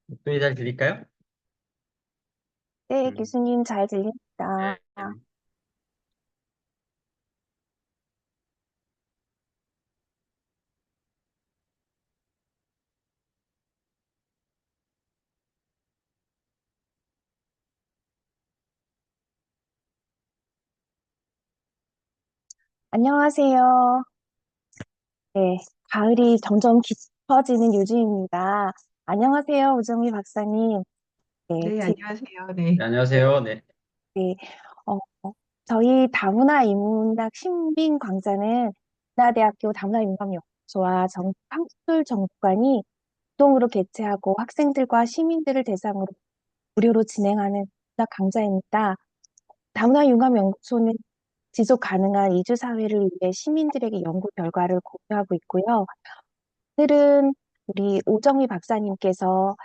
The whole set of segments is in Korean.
목소리 잘 들릴까요? 네, 음, 교수님 잘 들립니다. 네. 안녕하세요. 네, 가을이 점점 깊어지는 요즘입니다. 안녕하세요, 우정미 박사님. 네, 네, 안녕하세요. 네. 네, 안녕하세요. 네. 네, 어, 저희 다문화 인문학 신빈광장은 인하대학교 다문화융합연구소와 한국술정보관이 공동으로 개최하고 학생들과 시민들을 대상으로 무료로 진행하는 문학 강좌입니다. 다문화융합연구소는 지속 가능한 이주 사회를 위해 시민들에게 연구 결과를 공유하고 있고요. 오늘은 우리 오정희 박사님께서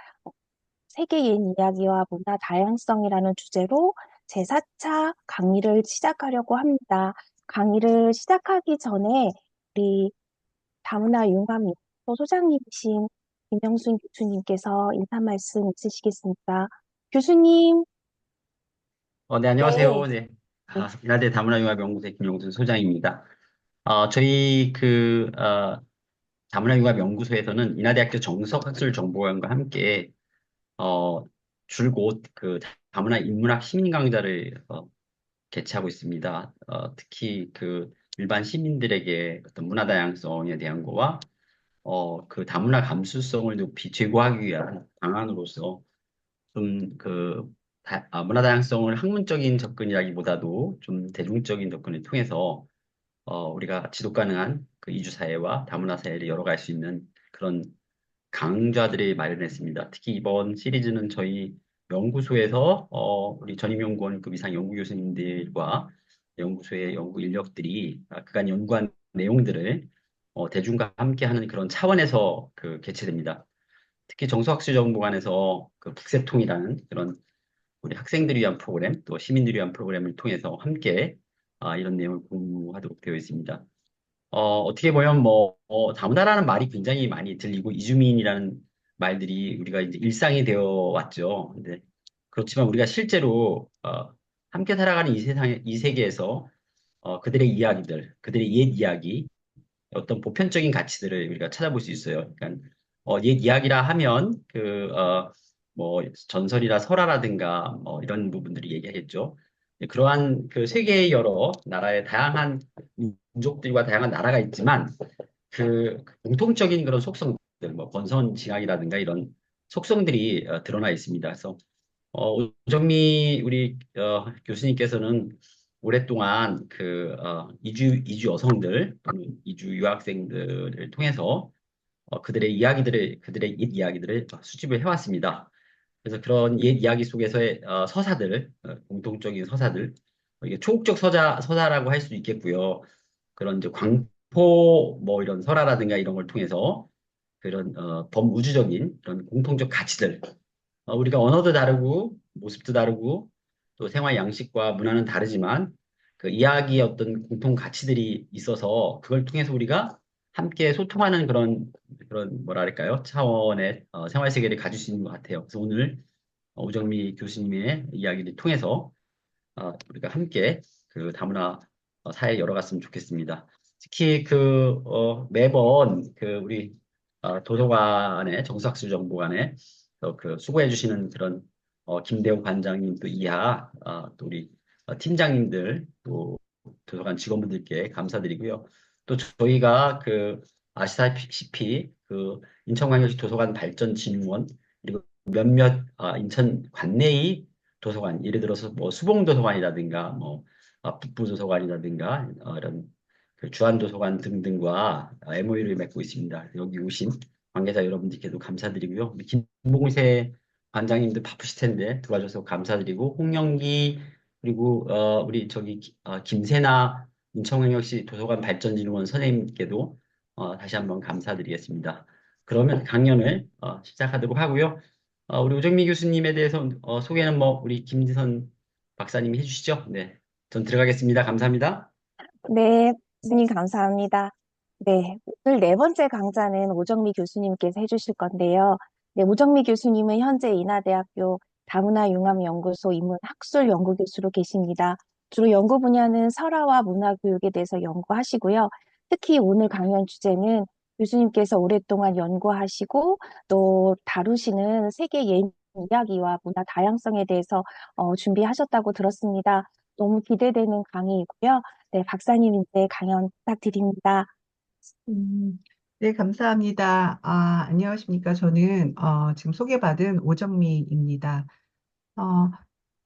세계 옛 이야기와 문화 다양성이라는 주제로 제4차 강의를 시작하려고 합니다. 강의를 시작하기 전에 우리 다문화 융합연구소 소장님이신 김영순 교수님께서 인사 말씀 있으시겠습니까? 교수님, 네, 네, 안녕하세요. 네. 인하대 다문화융합연구소의 김용준 소장입니다. 저희 다문화융합연구소에서는 인하대학교 정석학술정보관과 함께, 어, 줄곧 다문화 인문학 시민 강좌를 개최하고 있습니다. 특히 일반 시민들에게 어떤 문화 다양성에 대한 거와, 다문화 감수성을 높이 제고하기 위한 방안으로서 문화 다양성을 학문적인 접근이라기보다도 좀 대중적인 접근을 통해서 우리가 지속 가능한 이주 사회와 다문화 사회를 열어갈 수 있는 그런 강좌들을 마련했습니다. 특히 이번 시리즈는 저희 연구소에서 우리 전임연구원급 이상 연구 교수님들과 연구소의 연구 인력들이 그간 연구한 내용들을 대중과 함께하는 그런 차원에서 개최됩니다. 특히 정서학술정보관에서 북새통이라는 그런 우리 학생들을 위한 프로그램, 또 시민들을 위한 프로그램을 통해서 함께 이런 내용을 공유하도록 되어 있습니다. 어떻게 보면 다문화라는 말이 굉장히 많이 들리고 이주민이라는 말들이 우리가 이제 일상이 되어 왔죠. 근데 그렇지만 우리가 실제로 함께 살아가는 이 세계에서 그들의 이야기들, 그들의 옛 이야기, 어떤 보편적인 가치들을 우리가 찾아볼 수 있어요. 그러니까 옛 이야기라 하면 전설이나 설화라든가 이런 부분들이 얘기하겠죠. 그러한 세계의 여러 나라의 다양한 민족들과 다양한 나라가 있지만 공통적인 그런 속성들, 권선징악이라든가 이런 속성들이 드러나 있습니다. 그래서 오정미 우리 교수님께서는 오랫동안 이주 여성들 또는 이주 유학생들을 통해서 그들의 옛 이야기들을 수집을 해왔습니다. 그래서 그런 옛 이야기 속에서의 공통적인 서사들, 이게 초국적 서사라고 할 수도 있겠고요. 그런 이제 광포 이런 설화라든가 이런 걸 통해서 그런 범우주적인 그런 공통적 가치들, 우리가 언어도 다르고 모습도 다르고 또 생활 양식과 문화는 다르지만 그 이야기의 어떤 공통 가치들이 있어서 그걸 통해서 우리가 함께 소통하는 그런 뭐랄까요 차원의 생활 세계를 가질 수 있는 것 같아요. 그래서 오늘 우정미 교수님의 이야기를 통해서 우리가 함께 다문화 사회 열어갔으면 좋겠습니다. 특히 매번 우리 도서관의 정석학술 정보관에 수고해 주시는 그런 김대호 관장님 또 이하 또 우리 팀장님들 또 도서관 직원분들께 감사드리고요. 또 저희가 아시다시피 인천광역시 도서관 발전진흥원 그리고 몇몇 인천 관내의 도서관, 예를 들어서 수봉도서관이라든가 북부도서관이라든가 이런 주안도서관 등등과 MOU를 맺고 있습니다. 여기 오신 관계자 여러분들께도 감사드리고요. 우리 김봉세 관장님도 바쁘실 텐데 도와줘서 감사드리고 홍영기 그리고 우리 김세나 인천광역시 도서관 발전진흥원 선생님께도 다시 한번 감사드리겠습니다. 그러면 강연을 시작하도록 하고요. 우리 우정미 교수님에 대해서 소개는 우리 김지선 박사님이 해주시죠. 네, 전 들어가겠습니다. 감사합니다. 네, 교수님 감사합니다. 네, 오늘 네 번째 강좌는 오정미 교수님께서 해주실 건데요. 네, 우정미 교수님은 현재 인하대학교 다문화융합연구소 인문학술연구교수로 계십니다. 주로 연구 분야는 설화와 문화교육에 대해서 연구하시고요. 특히 오늘 강연 주제는 교수님께서 오랫동안 연구하시고 또 다루시는 세계 예술 이야기와 문화 다양성에 대해서 준비하셨다고 들었습니다. 너무 기대되는 강의이고요. 네, 박사님 이제 강연 부탁드립니다. 음, 네, 감사합니다. 안녕하십니까. 저는 지금 소개받은 오정미입니다.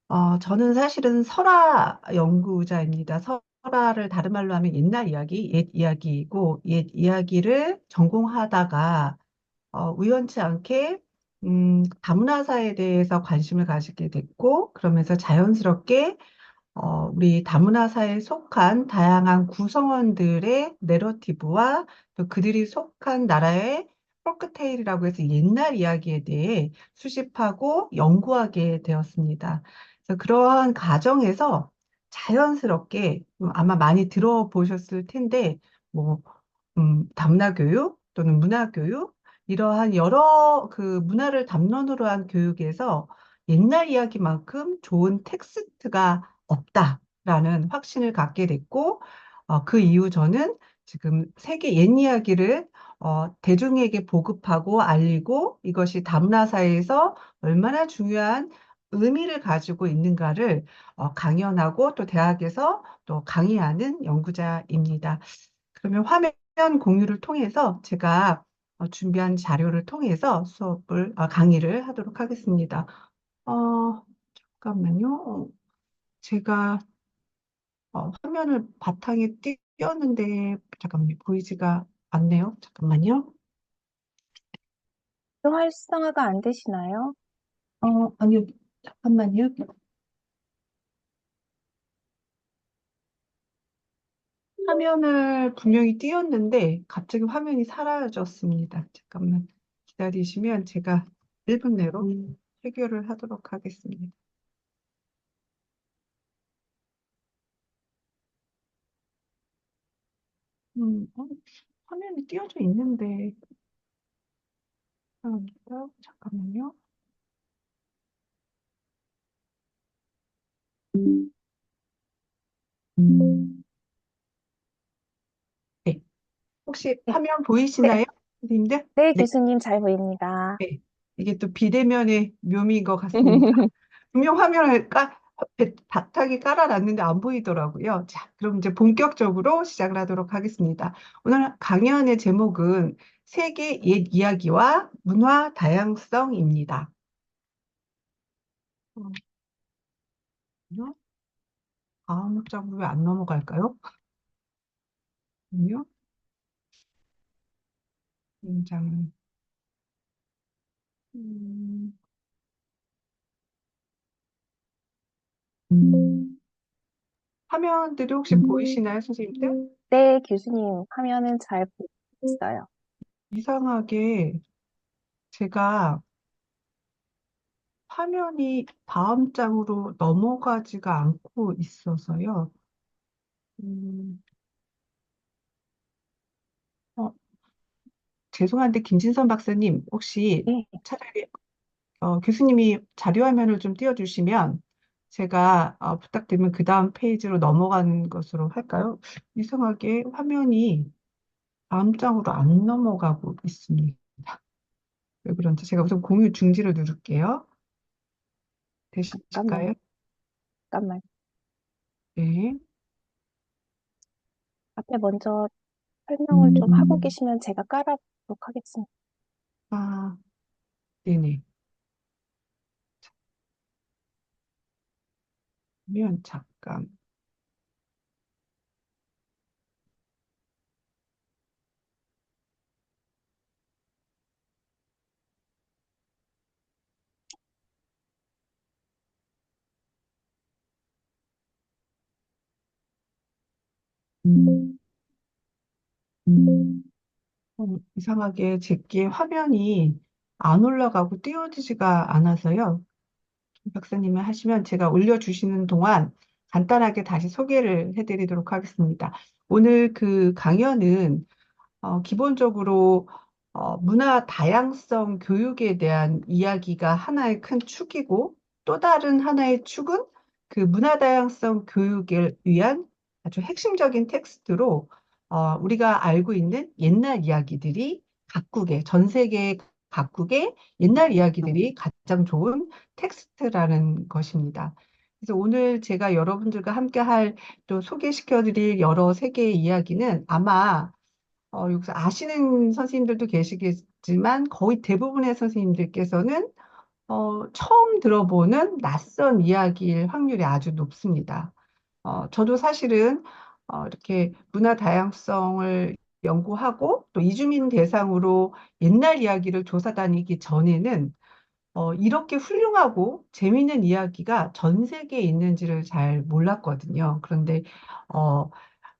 어, 저는 사실은 설화 연구자입니다. 설화를 다른 말로 하면 옛날 이야기, 옛 이야기이고, 옛 이야기를 전공하다가 우연치 않게 다문화사에 대해서 관심을 가지게 됐고, 그러면서 자연스럽게 우리 다문화 사회에 속한 다양한 구성원들의 내러티브와 또 그들이 속한 나라의 폴크테일이라고 해서 옛날 이야기에 대해 수집하고 연구하게 되었습니다. 그래서 그러한 과정에서 자연스럽게 아마 많이 들어보셨을 텐데 뭐 담화 교육 또는 문화 교육 이러한 여러 그 문화를 담론으로 한 교육에서 옛날 이야기만큼 좋은 텍스트가 없다라는 확신을 갖게 됐고 그 이후 저는 지금 세계 옛 이야기를 대중에게 보급하고 알리고 이것이 담라사에서 얼마나 중요한 의미를 가지고 있는가를 강연하고 또 대학에서 또 강의하는 연구자입니다. 그러면 화면 공유를 통해서 제가 준비한 자료를 통해서 강의를 하도록 하겠습니다. 잠깐만요. 제가 화면을 바탕에 띄웠는데 잠깐만요. 보이지가 않네요. 잠깐만요. 활성화가 안 되시나요? 아니요. 잠깐만요. 화면을 분명히 띄웠는데 갑자기 화면이 사라졌습니다. 잠깐만 기다리시면 제가 1분 내로 해결을 하도록 하겠습니다. 화면이 띄워져 있는데 잠깐만요. 네. 혹시 네, 화면 네, 보이시나요, 선생님들? 네, 네. 교수님 잘 보입니다. 네. 이게 또 비대면의 묘미인 것 같습니다. 분명 화면을 바닥에 깔아놨는데 안 보이더라고요. 자, 그럼 이제 본격적으로 시작을 하도록 하겠습니다. 오늘 강연의 제목은 세계 옛 이야기와 문화 다양성입니다. 어, 다음 장으로 왜 안 넘어갈까요? 아니요. 장 음, 화면들이 혹시 보이시나요, 선생님들? 네, 교수님 화면은 잘 보이고 있어요. 이상하게 제가 화면이 다음 장으로 넘어가지가 않고 있어서요. 음, 어, 죄송한데 김진선 박사님 혹시 네, 차라리 교수님이 자료 화면을 좀 띄워주시면 제가 부탁드리면 그 다음 페이지로 넘어가는 것으로 할까요? 이상하게 화면이 다음 장으로 안 넘어가고 있습니다. 왜 그런지 제가 우선 공유 중지를 누를게요. 잠깐만, 되실까요? 잠깐만. 네. 앞에 먼저 설명을 좀 하고 계시면 제가 깔아보도록 하겠습니다. 아, 네네. 그러면 잠깐. 이상하게 제게 화면이 안 올라가고 띄워지지가 않아서요. 김 박사님이 하시면 제가 올려주시는 동안 간단하게 다시 소개를 해드리도록 하겠습니다. 오늘 그 강연은 기본적으로 문화 다양성 교육에 대한 이야기가 하나의 큰 축이고 또 다른 하나의 축은 그 문화 다양성 교육을 위한 아주 핵심적인 텍스트로 우리가 알고 있는 옛날 이야기들이 각국의, 전 세계 각국의 옛날 이야기들이 가장 좋은 텍스트라는 것입니다. 그래서 오늘 제가 여러분들과 함께 할 또 소개시켜드릴 여러 세계의 이야기는 아마 여기서 아시는 선생님들도 계시겠지만 거의 대부분의 선생님들께서는 처음 들어보는 낯선 이야기일 확률이 아주 높습니다. 저도 사실은 이렇게 문화 다양성을 연구하고 또 이주민 대상으로 옛날 이야기를 조사 다니기 전에는 이렇게 훌륭하고 재미있는 이야기가 전 세계에 있는지를 잘 몰랐거든요. 그런데 어,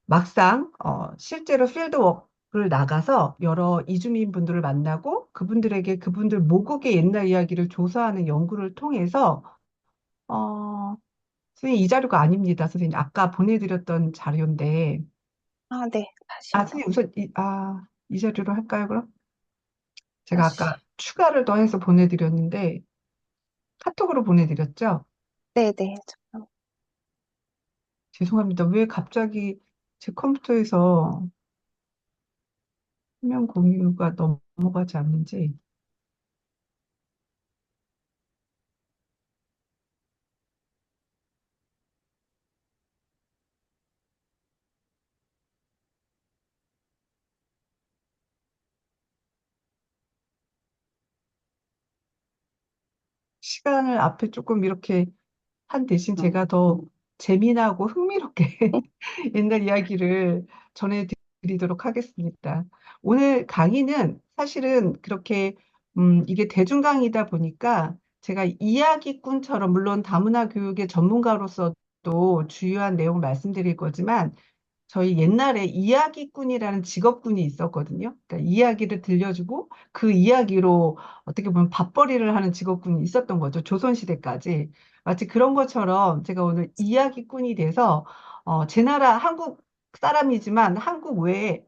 막상 실제로 필드워크를 나가서 여러 이주민 분들을 만나고 그분들에게 그분들 모국의 옛날 이야기를 조사하는 연구를 통해서 어, 선생님 이 자료가 아닙니다. 선생님 아까 보내드렸던 자료인데 아, 네. 다시 한번. 선생님 우선 이 자료로 할까요 그럼? 제가 다시. 아까 추가를 더해서 보내드렸는데 카톡으로 보내드렸죠? 네, 네. 잠깐만. 죄송합니다. 왜 갑자기 제 컴퓨터에서 화면 공유가 넘어가지 않는지. 시간을 앞에 조금 이렇게 한 대신 제가 더 재미나고 흥미롭게 옛날 이야기를 전해드리도록 하겠습니다. 오늘 강의는 사실은 그렇게 이게 대중 강의다 보니까 제가 이야기꾼처럼 물론 다문화 교육의 전문가로서도 주요한 내용을 말씀드릴 거지만 저희 옛날에 이야기꾼이라는 직업군이 있었거든요. 그러니까 이야기를 들려주고 그 이야기로 어떻게 보면 밥벌이를 하는 직업군이 있었던 거죠. 조선시대까지. 마치 그런 것처럼 제가 오늘 이야기꾼이 돼서 제 나라 한국 사람이지만 한국 외에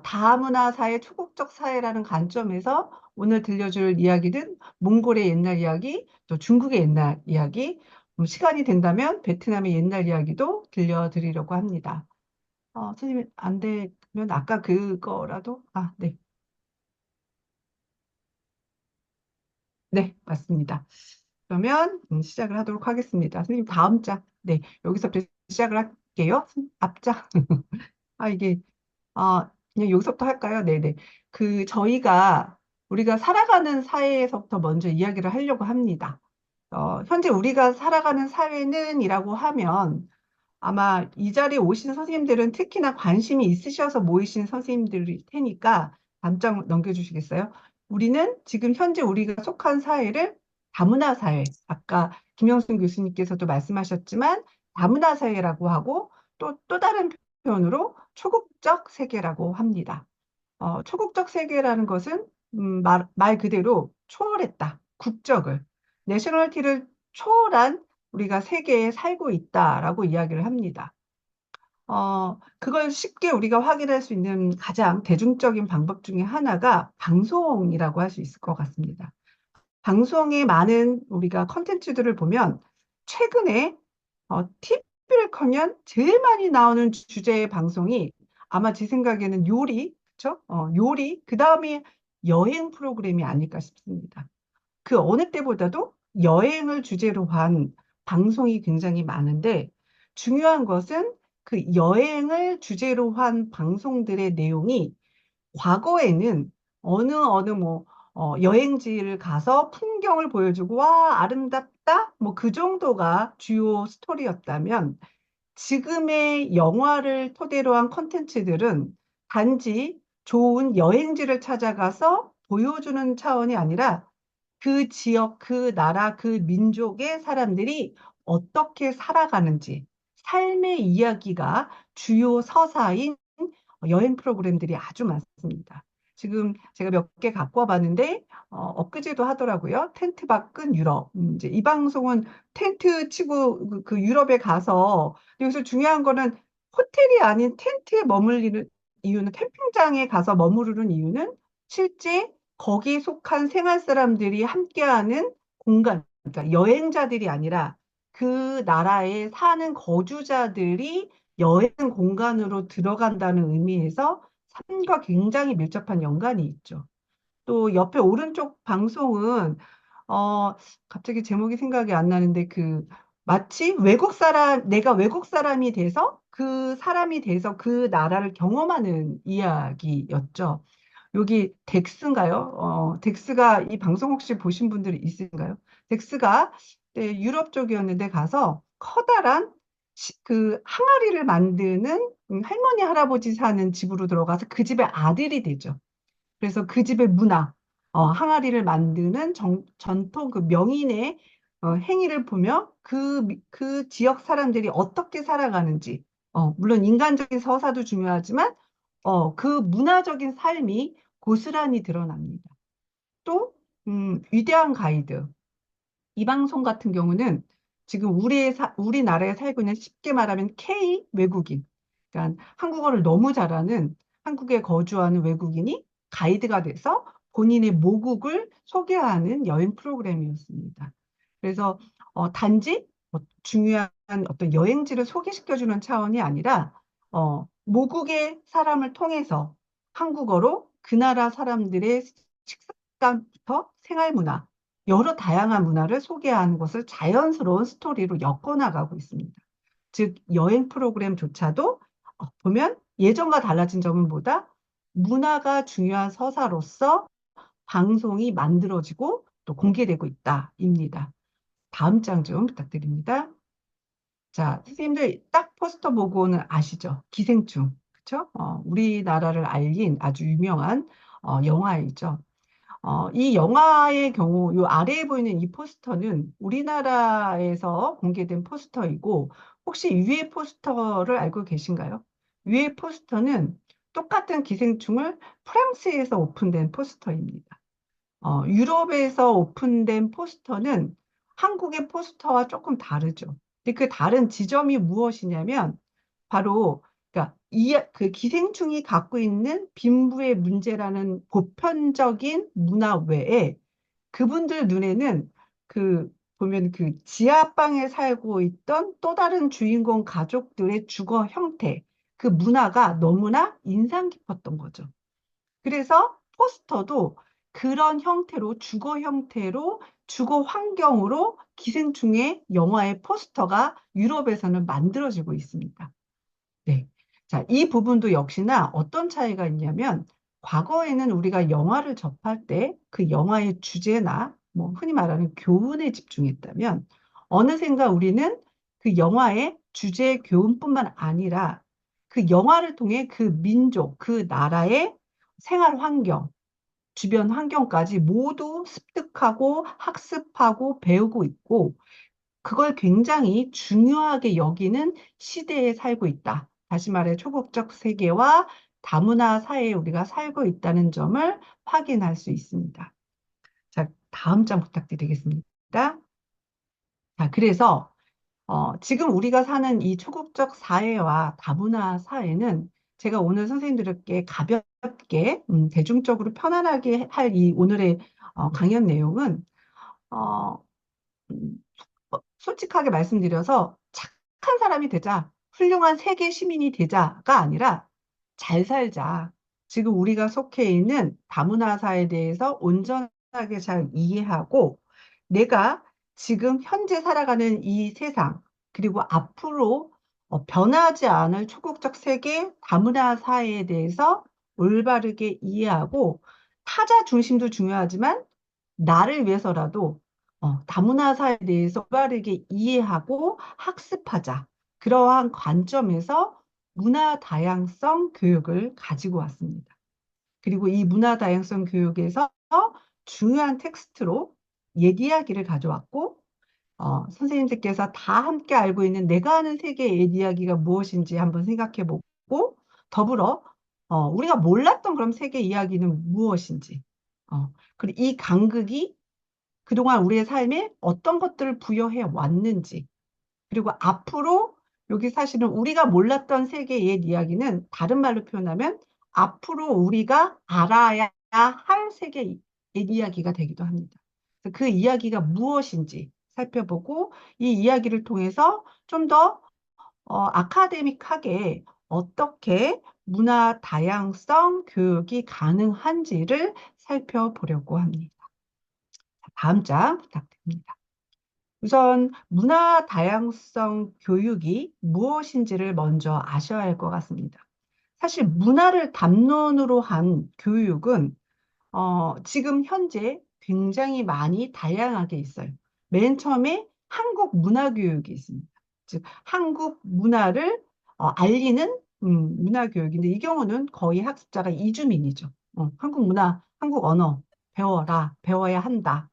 다문화 사회, 초국적 사회라는 관점에서 오늘 들려줄 이야기는 몽골의 옛날 이야기, 또 중국의 옛날 이야기, 시간이 된다면 베트남의 옛날 이야기도 들려드리려고 합니다. 선생님, 안 되면 아까 그거라도? 네. 네, 맞습니다. 그러면 시작을 하도록 하겠습니다. 선생님, 다음 장. 네, 여기서부터 시작을 할게요. 앞장. 이게, 그냥 여기서부터 할까요? 네네. 우리가 살아가는 사회에서부터 먼저 이야기를 하려고 합니다. 현재 우리가 살아가는 사회는이라고 하면 아마 이 자리에 오신 선생님들은 특히나 관심이 있으셔서 모이신 선생님들일 테니까 담장 넘겨주시겠어요? 우리는 지금 현재 우리가 속한 사회를 다문화 사회, 아까 김영순 교수님께서도 말씀하셨지만 다문화 사회라고 하고 또 다른 표현으로 초국적 세계라고 합니다. 초국적 세계라는 것은 말 그대로 초월했다. 국적을, 내셔널티를 초월한 우리가 세계에 살고 있다라고 이야기를 합니다. 그걸 쉽게 우리가 확인할 수 있는 가장 대중적인 방법 중에 하나가 방송이라고 할 수 있을 것 같습니다. 방송의 많은 우리가 컨텐츠들을 보면 최근에 TV를 켜면 제일 많이 나오는 주제의 방송이 아마 제 생각에는 요리, 그쵸? 요리, 그 다음에 여행 프로그램이 아닐까 싶습니다. 그 어느 때보다도 여행을 주제로 한 방송이 굉장히 많은데 중요한 것은 그 여행을 주제로 한 방송들의 내용이 과거에는 어느 뭐 여행지를 가서 풍경을 보여주고 와 아름답다 뭐 그 정도가 주요 스토리였다면 지금의 영화를 토대로 한 콘텐츠들은 단지 좋은 여행지를 찾아가서 보여주는 차원이 아니라 그 지역, 그 나라, 그 민족의 사람들이 어떻게 살아가는지 삶의 이야기가 주요 서사인 여행 프로그램들이 아주 많습니다. 지금 제가 몇 개 갖고 와봤는데 엊그제도 하더라고요. 텐트 밖은 유럽. 이제 이 방송은 텐트 치고 그 유럽에 가서 여기서 중요한 거는 호텔이 아닌 텐트에 머물리는 이유는 캠핑장에 가서 머무르는 이유는 실제 거기에 속한 생활 사람들이 함께하는 공간, 그러니까 여행자들이 아니라 그 나라에 사는 거주자들이 여행 공간으로 들어간다는 의미에서 삶과 굉장히 밀접한 연관이 있죠. 또 옆에 오른쪽 방송은 어 갑자기 제목이 생각이 안 나는데 그 마치 외국 사람 내가 외국 사람이 돼서 그 사람이 돼서 그 나라를 경험하는 이야기였죠. 여기 덱스인가요? 덱스가 이 방송 혹시 보신 분들이 있으신가요? 덱스가 네, 유럽 쪽이었는데 가서 커다란 그 항아리를 만드는 할머니 할아버지 사는 집으로 들어가서 그 집의 아들이 되죠. 그래서 그 집의 문화, 항아리를 만드는 전통 그 명인의 행위를 보며 그 지역 사람들이 어떻게 살아가는지, 물론 인간적인 서사도 중요하지만, 그 문화적인 삶이 고스란히 드러납니다. 또, 위대한 가이드. 이 방송 같은 경우는 지금 우리나라에 살고 있는 쉽게 말하면 K 외국인, 그러니까 한국어를 너무 잘하는 한국에 거주하는 외국인이 가이드가 돼서 본인의 모국을 소개하는 여행 프로그램이었습니다. 그래서 단지 중요한 어떤 여행지를 소개시켜주는 차원이 아니라 모국의 사람을 통해서 한국어로 그 나라 사람들의 식습관부터 생활 문화, 여러 다양한 문화를 소개하는 것을 자연스러운 스토리로 엮어나가고 있습니다. 즉, 여행 프로그램조차도 보면 예전과 달라진 점은 뭐다? 문화가 중요한 서사로서 방송이 만들어지고 또 공개되고 있다입니다. 다음 장 좀 부탁드립니다. 자, 선생님들 딱 포스터 보고는 아시죠? 기생충. 그쵸? 우리나라를 알린 아주 유명한 영화이죠. 이 영화의 경우, 이 아래에 보이는 이 포스터는 우리나라에서 공개된 포스터이고, 혹시 위의 포스터를 알고 계신가요? 위의 포스터는 똑같은 기생충을 프랑스에서 오픈된 포스터입니다. 유럽에서 오픈된 포스터는 한국의 포스터와 조금 다르죠. 근데 그 다른 지점이 무엇이냐면, 바로 그러니까 그 기생충이 갖고 있는 빈부의 문제라는 보편적인 문화 외에 그분들 눈에는 그 보면 그 지하방에 살고 있던 또 다른 주인공 가족들의 주거 형태, 그 문화가 너무나 인상 깊었던 거죠. 그래서 포스터도 그런 형태로 주거 형태로 주거 환경으로 기생충의 영화의 포스터가 유럽에서는 만들어지고 있습니다. 네. 자, 이 부분도 역시나 어떤 차이가 있냐면, 과거에는 우리가 영화를 접할 때 그 영화의 주제나 뭐 흔히 말하는 교훈에 집중했다면, 어느샌가 우리는 그 영화의 주제 교훈뿐만 아니라 그 영화를 통해 그 민족, 그 나라의 생활 환경, 주변 환경까지 모두 습득하고 학습하고 배우고 있고, 그걸 굉장히 중요하게 여기는 시대에 살고 있다. 다시 말해 초국적 세계와 다문화 사회에 우리가 살고 있다는 점을 확인할 수 있습니다. 자, 다음 장 부탁드리겠습니다. 자, 그래서 지금 우리가 사는 이 초국적 사회와 다문화 사회는 제가 오늘 선생님들께 가볍게 대중적으로 편안하게 할 이 오늘의 강연 내용은 어, 음, 솔직하게 말씀드려서 착한 사람이 되자, 훌륭한 세계 시민이 되자가 아니라 잘 살자. 지금 우리가 속해 있는 다문화사에 대해서 온전하게 잘 이해하고 내가 지금 현재 살아가는 이 세상, 그리고 앞으로 변하지 않을 초국적 세계 다문화 사회에 대해서 올바르게 이해하고 타자 중심도 중요하지만 나를 위해서라도 다문화사에 대해서 올바르게 이해하고 학습하자. 그러한 관점에서 문화 다양성 교육을 가지고 왔습니다. 그리고 이 문화 다양성 교육에서 중요한 텍스트로 옛 이야기를 가져왔고, 선생님들께서 다 함께 알고 있는 내가 아는 세계의 옛 이야기가 무엇인지 한번 생각해 보고, 더불어 우리가 몰랐던 그럼 세계 이야기는 무엇인지, 그리고 이 간극이 그동안 우리의 삶에 어떤 것들을 부여해 왔는지, 그리고 앞으로 여기 사실은 우리가 몰랐던 세계의 옛 이야기는 다른 말로 표현하면 앞으로 우리가 알아야 할 세계 이야기가 되기도 합니다. 그래서 그 이야기가 무엇인지 살펴보고 이 이야기를 통해서 좀 더 아카데믹하게 어떻게 문화 다양성 교육이 가능한지를 살펴보려고 합니다. 다음 장 부탁드립니다. 우선 문화 다양성 교육이 무엇인지를 먼저 아셔야 할 것 같습니다. 사실 문화를 담론으로 한 교육은 지금 현재 굉장히 많이 다양하게 있어요. 맨 처음에 한국 문화 교육이 있습니다. 즉, 한국 문화를 알리는 문화 교육인데 이 경우는 거의 학습자가 이주민이죠. 한국 문화, 한국 언어 배워라, 배워야 한다.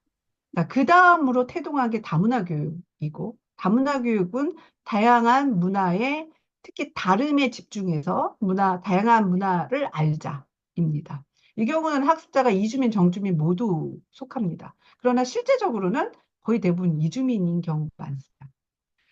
그 다음으로 태동한 게 다문화 교육이고, 다문화 교육은 다양한 문화에 특히 다름에 집중해서 다양한 문화를 알자입니다. 이 경우는 학습자가 이주민, 정주민 모두 속합니다. 그러나 실제적으로는 거의 대부분 이주민인 경우가 많습니다.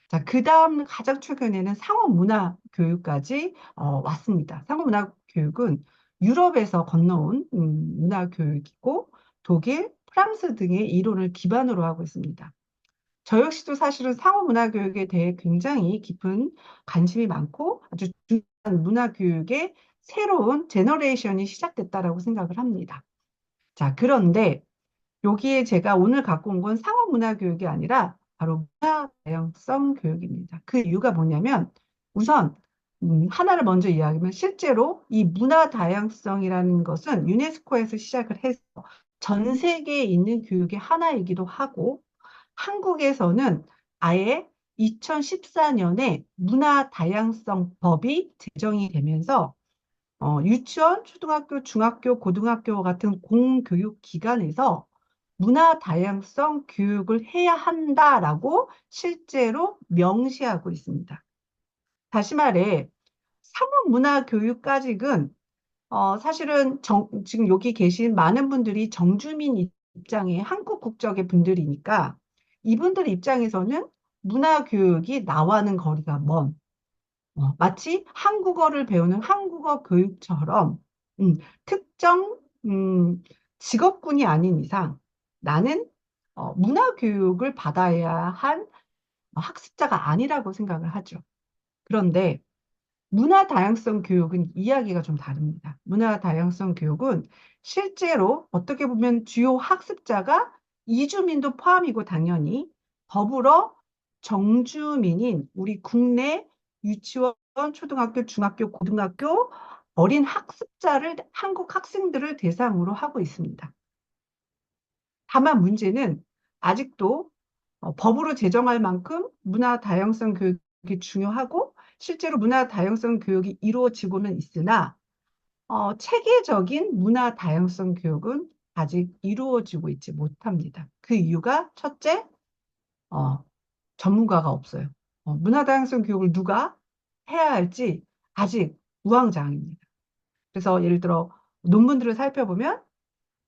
자, 그 다음 가장 최근에는 상호문화 교육까지 왔습니다. 상호문화 교육은 유럽에서 건너온 문화 교육이고 독일, 프랑스 등의 이론을 기반으로 하고 있습니다. 저 역시도 사실은 상호문화 교육에 대해 굉장히 깊은 관심이 많고 아주 중요한 문화 교육의 새로운 제너레이션이 시작됐다라고 생각을 합니다. 자, 그런데 여기에 제가 오늘 갖고 온 건 상호문화 교육이 아니라 바로 문화 다양성 교육입니다. 그 이유가 뭐냐면 우선 하나를 먼저 이야기하면 실제로 이 문화 다양성이라는 것은 유네스코에서 시작을 해서 전 세계에 있는 교육의 하나이기도 하고 한국에서는 아예 2014년에 문화 다양성 법이 제정이 되면서 유치원, 초등학교, 중학교, 고등학교 같은 공교육 기관에서 문화 다양성 교육을 해야 한다라고 실제로 명시하고 있습니다. 다시 말해, 상호문화 교육까지는 사실은 지금 여기 계신 많은 분들이 정주민 입장에 한국 국적의 분들이니까 이분들 입장에서는 문화 교육이 나와는 거리가 먼 마치 한국어를 배우는 한국어 교육처럼 특정 직업군이 아닌 이상 나는 문화 교육을 받아야 한 학습자가 아니라고 생각을 하죠. 그런데 문화 다양성 교육은 이야기가 좀 다릅니다. 문화 다양성 교육은 실제로 어떻게 보면 주요 학습자가 이주민도 포함이고 당연히 더불어 정주민인 우리 국내 유치원, 초등학교, 중학교, 고등학교 어린 학습자를 한국 학생들을 대상으로 하고 있습니다. 다만 문제는 아직도 법으로 제정할 만큼 문화 다양성 교육이 중요하고 실제로 문화 다양성 교육이 이루어지고는 있으나 체계적인 문화 다양성 교육은 아직 이루어지고 있지 못합니다. 그 이유가 첫째, 어, 전문가가 없어요. 문화 다양성 교육을 누가 해야 할지 아직 우왕좌왕입니다. 그래서 예를 들어 논문들을 살펴보면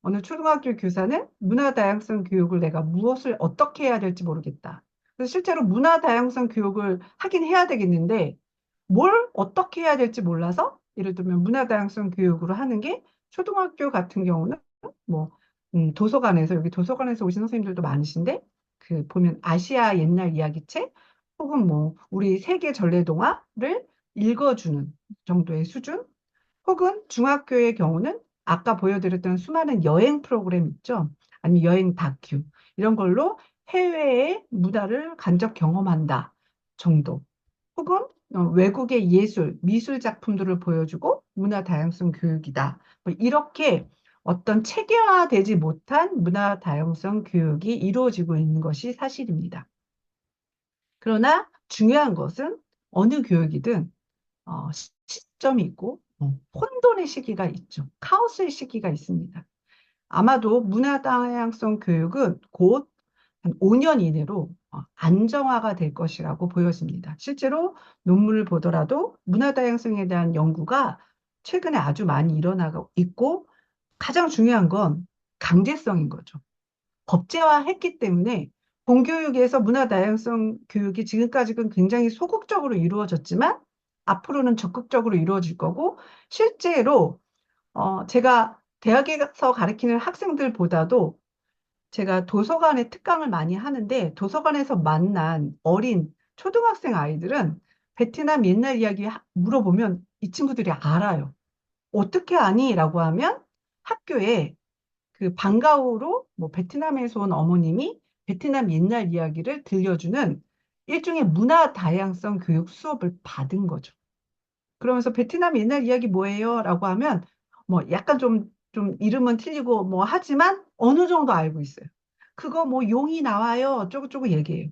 어느 초등학교 교사는 문화 다양성 교육을 내가 무엇을 어떻게 해야 될지 모르겠다. 그래서 실제로 문화 다양성 교육을 하긴 해야 되겠는데 뭘 어떻게 해야 될지 몰라서 예를 들면 문화 다양성 교육으로 하는 게 초등학교 같은 경우는 뭐 도서관에서 여기 도서관에서 오신 선생님들도 많으신데 그 보면 아시아 옛날 이야기책 혹은 뭐 우리 세계 전래동화를 읽어주는 정도의 수준 혹은 중학교의 경우는 아까 보여드렸던 수많은 여행 프로그램 있죠. 아니면 여행 다큐 이런 걸로 해외의 문화를 간접 경험한다 정도. 혹은 외국의 예술, 미술 작품들을 보여주고 문화 다양성 교육이다. 뭐 이렇게 어떤 체계화되지 못한 문화 다양성 교육이 이루어지고 있는 것이 사실입니다. 그러나 중요한 것은 어느 교육이든 시점이 있고 혼돈의 시기가 있죠. 카오스의 시기가 있습니다. 아마도 문화 다양성 교육은 곧 한 5년 이내로 안정화가 될 것이라고 보여집니다. 실제로 논문을 보더라도 문화 다양성에 대한 연구가 최근에 아주 많이 일어나고 있고 가장 중요한 건 강제성인 거죠. 법제화했기 때문에 공교육에서 문화 다양성 교육이 지금까지는 굉장히 소극적으로 이루어졌지만 앞으로는 적극적으로 이루어질 거고 실제로 제가 대학에서 가르치는 학생들보다도 제가 도서관에 특강을 많이 하는데 도서관에서 만난 어린 초등학생 아이들은 베트남 옛날 이야기 물어보면 이 친구들이 알아요. 어떻게 아니? 라고 하면 학교에 그 방과후로 뭐 베트남에서 온 어머님이 베트남 옛날 이야기를 들려주는 일종의 문화 다양성 교육 수업을 받은 거죠. 그러면서 베트남 옛날 이야기 뭐예요? 라고 하면 뭐 약간 좀 이름은 틀리고 뭐 하지만 어느 정도 알고 있어요. 그거 뭐 용이 나와요. 어쩌고저쩌고 얘기해요.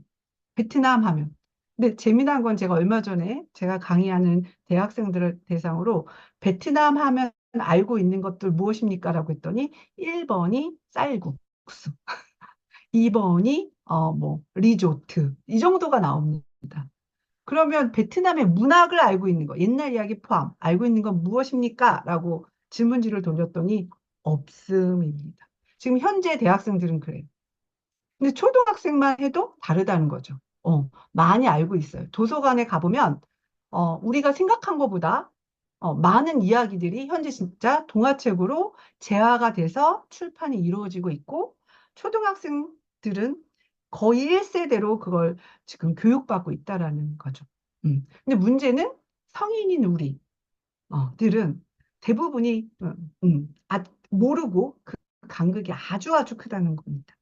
베트남 하면. 근데 재미난 건 제가 얼마 전에 제가 강의하는 대학생들을 대상으로 베트남 하면 알고 있는 것들 무엇입니까? 라고 했더니 1번이 쌀국수, 2번이 뭐 리조트 이 정도가 나옵니다. 그러면 베트남의 문학을 알고 있는 거, 옛날 이야기 포함, 알고 있는 건 무엇입니까? 라고 질문지를 돌렸더니 없음입니다. 지금 현재 대학생들은 그래요. 근데 초등학생만 해도 다르다는 거죠. 많이 알고 있어요. 도서관에 가보면, 우리가 생각한 것보다 많은 이야기들이 현재 진짜 동화책으로 재화가 돼서 출판이 이루어지고 있고, 초등학생들은 거의 1세대로 그걸 지금 교육받고 있다라는 거죠. 근데 문제는 성인인 우리들은 대부분이 모르고 그 간극이 아주 아주 크다는 겁니다.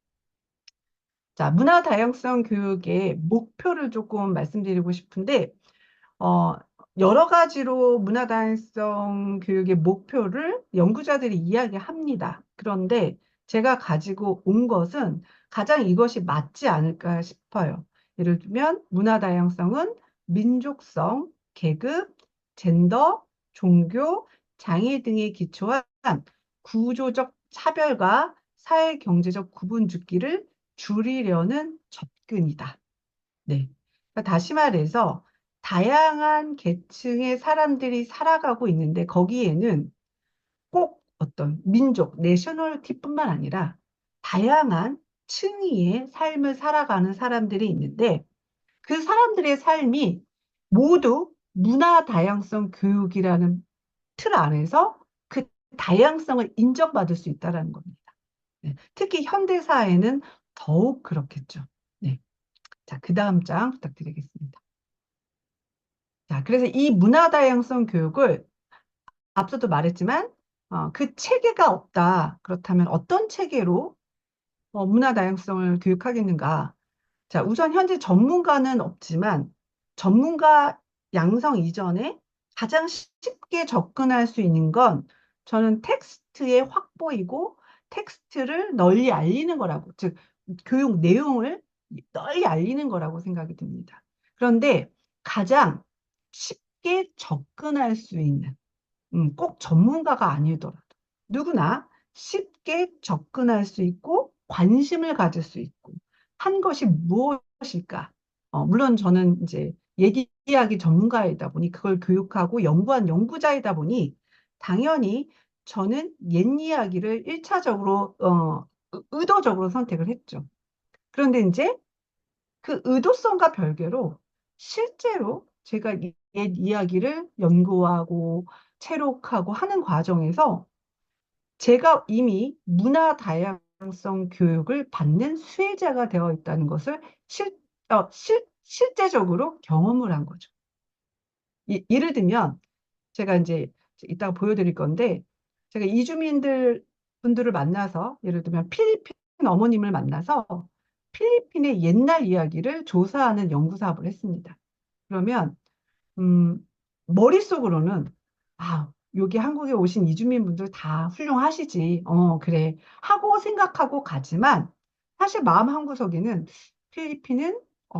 자, 문화 다양성 교육의 목표를 조금 말씀드리고 싶은데, 어, 여러 가지로 문화 다양성 교육의 목표를 연구자들이 이야기합니다. 그런데 제가 가지고 온 것은 가장 이것이 맞지 않을까 싶어요. 예를 들면, 문화 다양성은 민족성, 계급, 젠더, 종교, 장애 등에 기초한 구조적 차별과 사회 경제적 구분 짓기를 줄이려는 접근이다. 네. 그러니까 다시 말해서 다양한 계층의 사람들이 살아가고 있는데 거기에는 꼭 어떤 민족, 내셔널티뿐만 아니라 다양한 층위의 삶을 살아가는 사람들이 있는데 그 사람들의 삶이 모두 문화 다양성 교육이라는 틀 안에서 그 다양성을 인정받을 수 있다는 겁니다. 네. 특히 현대 사회는 더욱 그렇겠죠. 네. 자, 그 다음 장 부탁드리겠습니다. 자, 그래서 이 문화 다양성 교육을 앞서도 말했지만 그 체계가 없다. 그렇다면 어떤 체계로 문화 다양성을 교육하겠는가? 자, 우선 현재 전문가는 없지만 전문가 양성 이전에 가장 쉽게 접근할 수 있는 건 저는 텍스트의 확보이고 텍스트를 널리 알리는 거라고, 즉, 교육 내용을 널리 알리는 거라고 생각이 듭니다. 그런데 가장 쉽게 접근할 수 있는, 꼭 전문가가 아니더라도 누구나 쉽게 접근할 수 있고 관심을 가질 수 있고 한 것이 무엇일까? 물론 저는 이제 얘기하기 전문가이다 보니 그걸 교육하고 연구한 연구자이다 보니 당연히 저는 옛 이야기를 1차적으로 의도적으로 선택을 했죠. 그런데 이제 그 의도성과 별개로 실제로 제가 옛 이야기를 연구하고 체록하고 하는 과정에서 제가 이미 문화 다양성 교육을 받는 수혜자가 되어 있다는 것을 실제적으로 경험을 한 거죠. 예를 들면 제가 이제 이따가 보여드릴 건데 제가 이주민들 분들을 만나서 예를 들면 필리핀 어머님을 만나서 필리핀의 옛날 이야기를 조사하는 연구 사업을 했습니다. 그러면 음, 머릿속으로는, 여기 한국에 오신 이주민 분들 다 훌륭하시지. 그래. 하고 생각하고 가지만, 사실 마음 한구석에는 필리핀은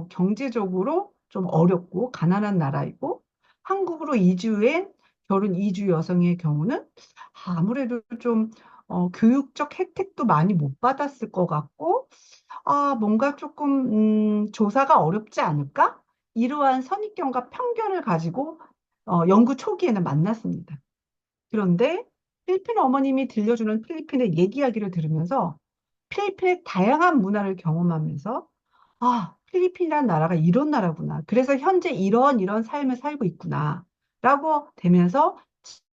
경제적으로 좀 어렵고 가난한 나라이고, 한국으로 이주한 결혼 이주 여성의 경우는 아무래도 좀 교육적 혜택도 많이 못 받았을 것 같고, 뭔가 조금 조사가 어렵지 않을까? 이러한 선입견과 편견을 가지고 연구 초기에는 만났습니다. 그런데 필리핀 어머님이 들려주는 필리핀의 얘기하기를 들으면서 필리핀의 다양한 문화를 경험하면서 필리핀이라는 나라가 이런 나라구나. 그래서 현재 이런 삶을 살고 있구나. 라고 되면서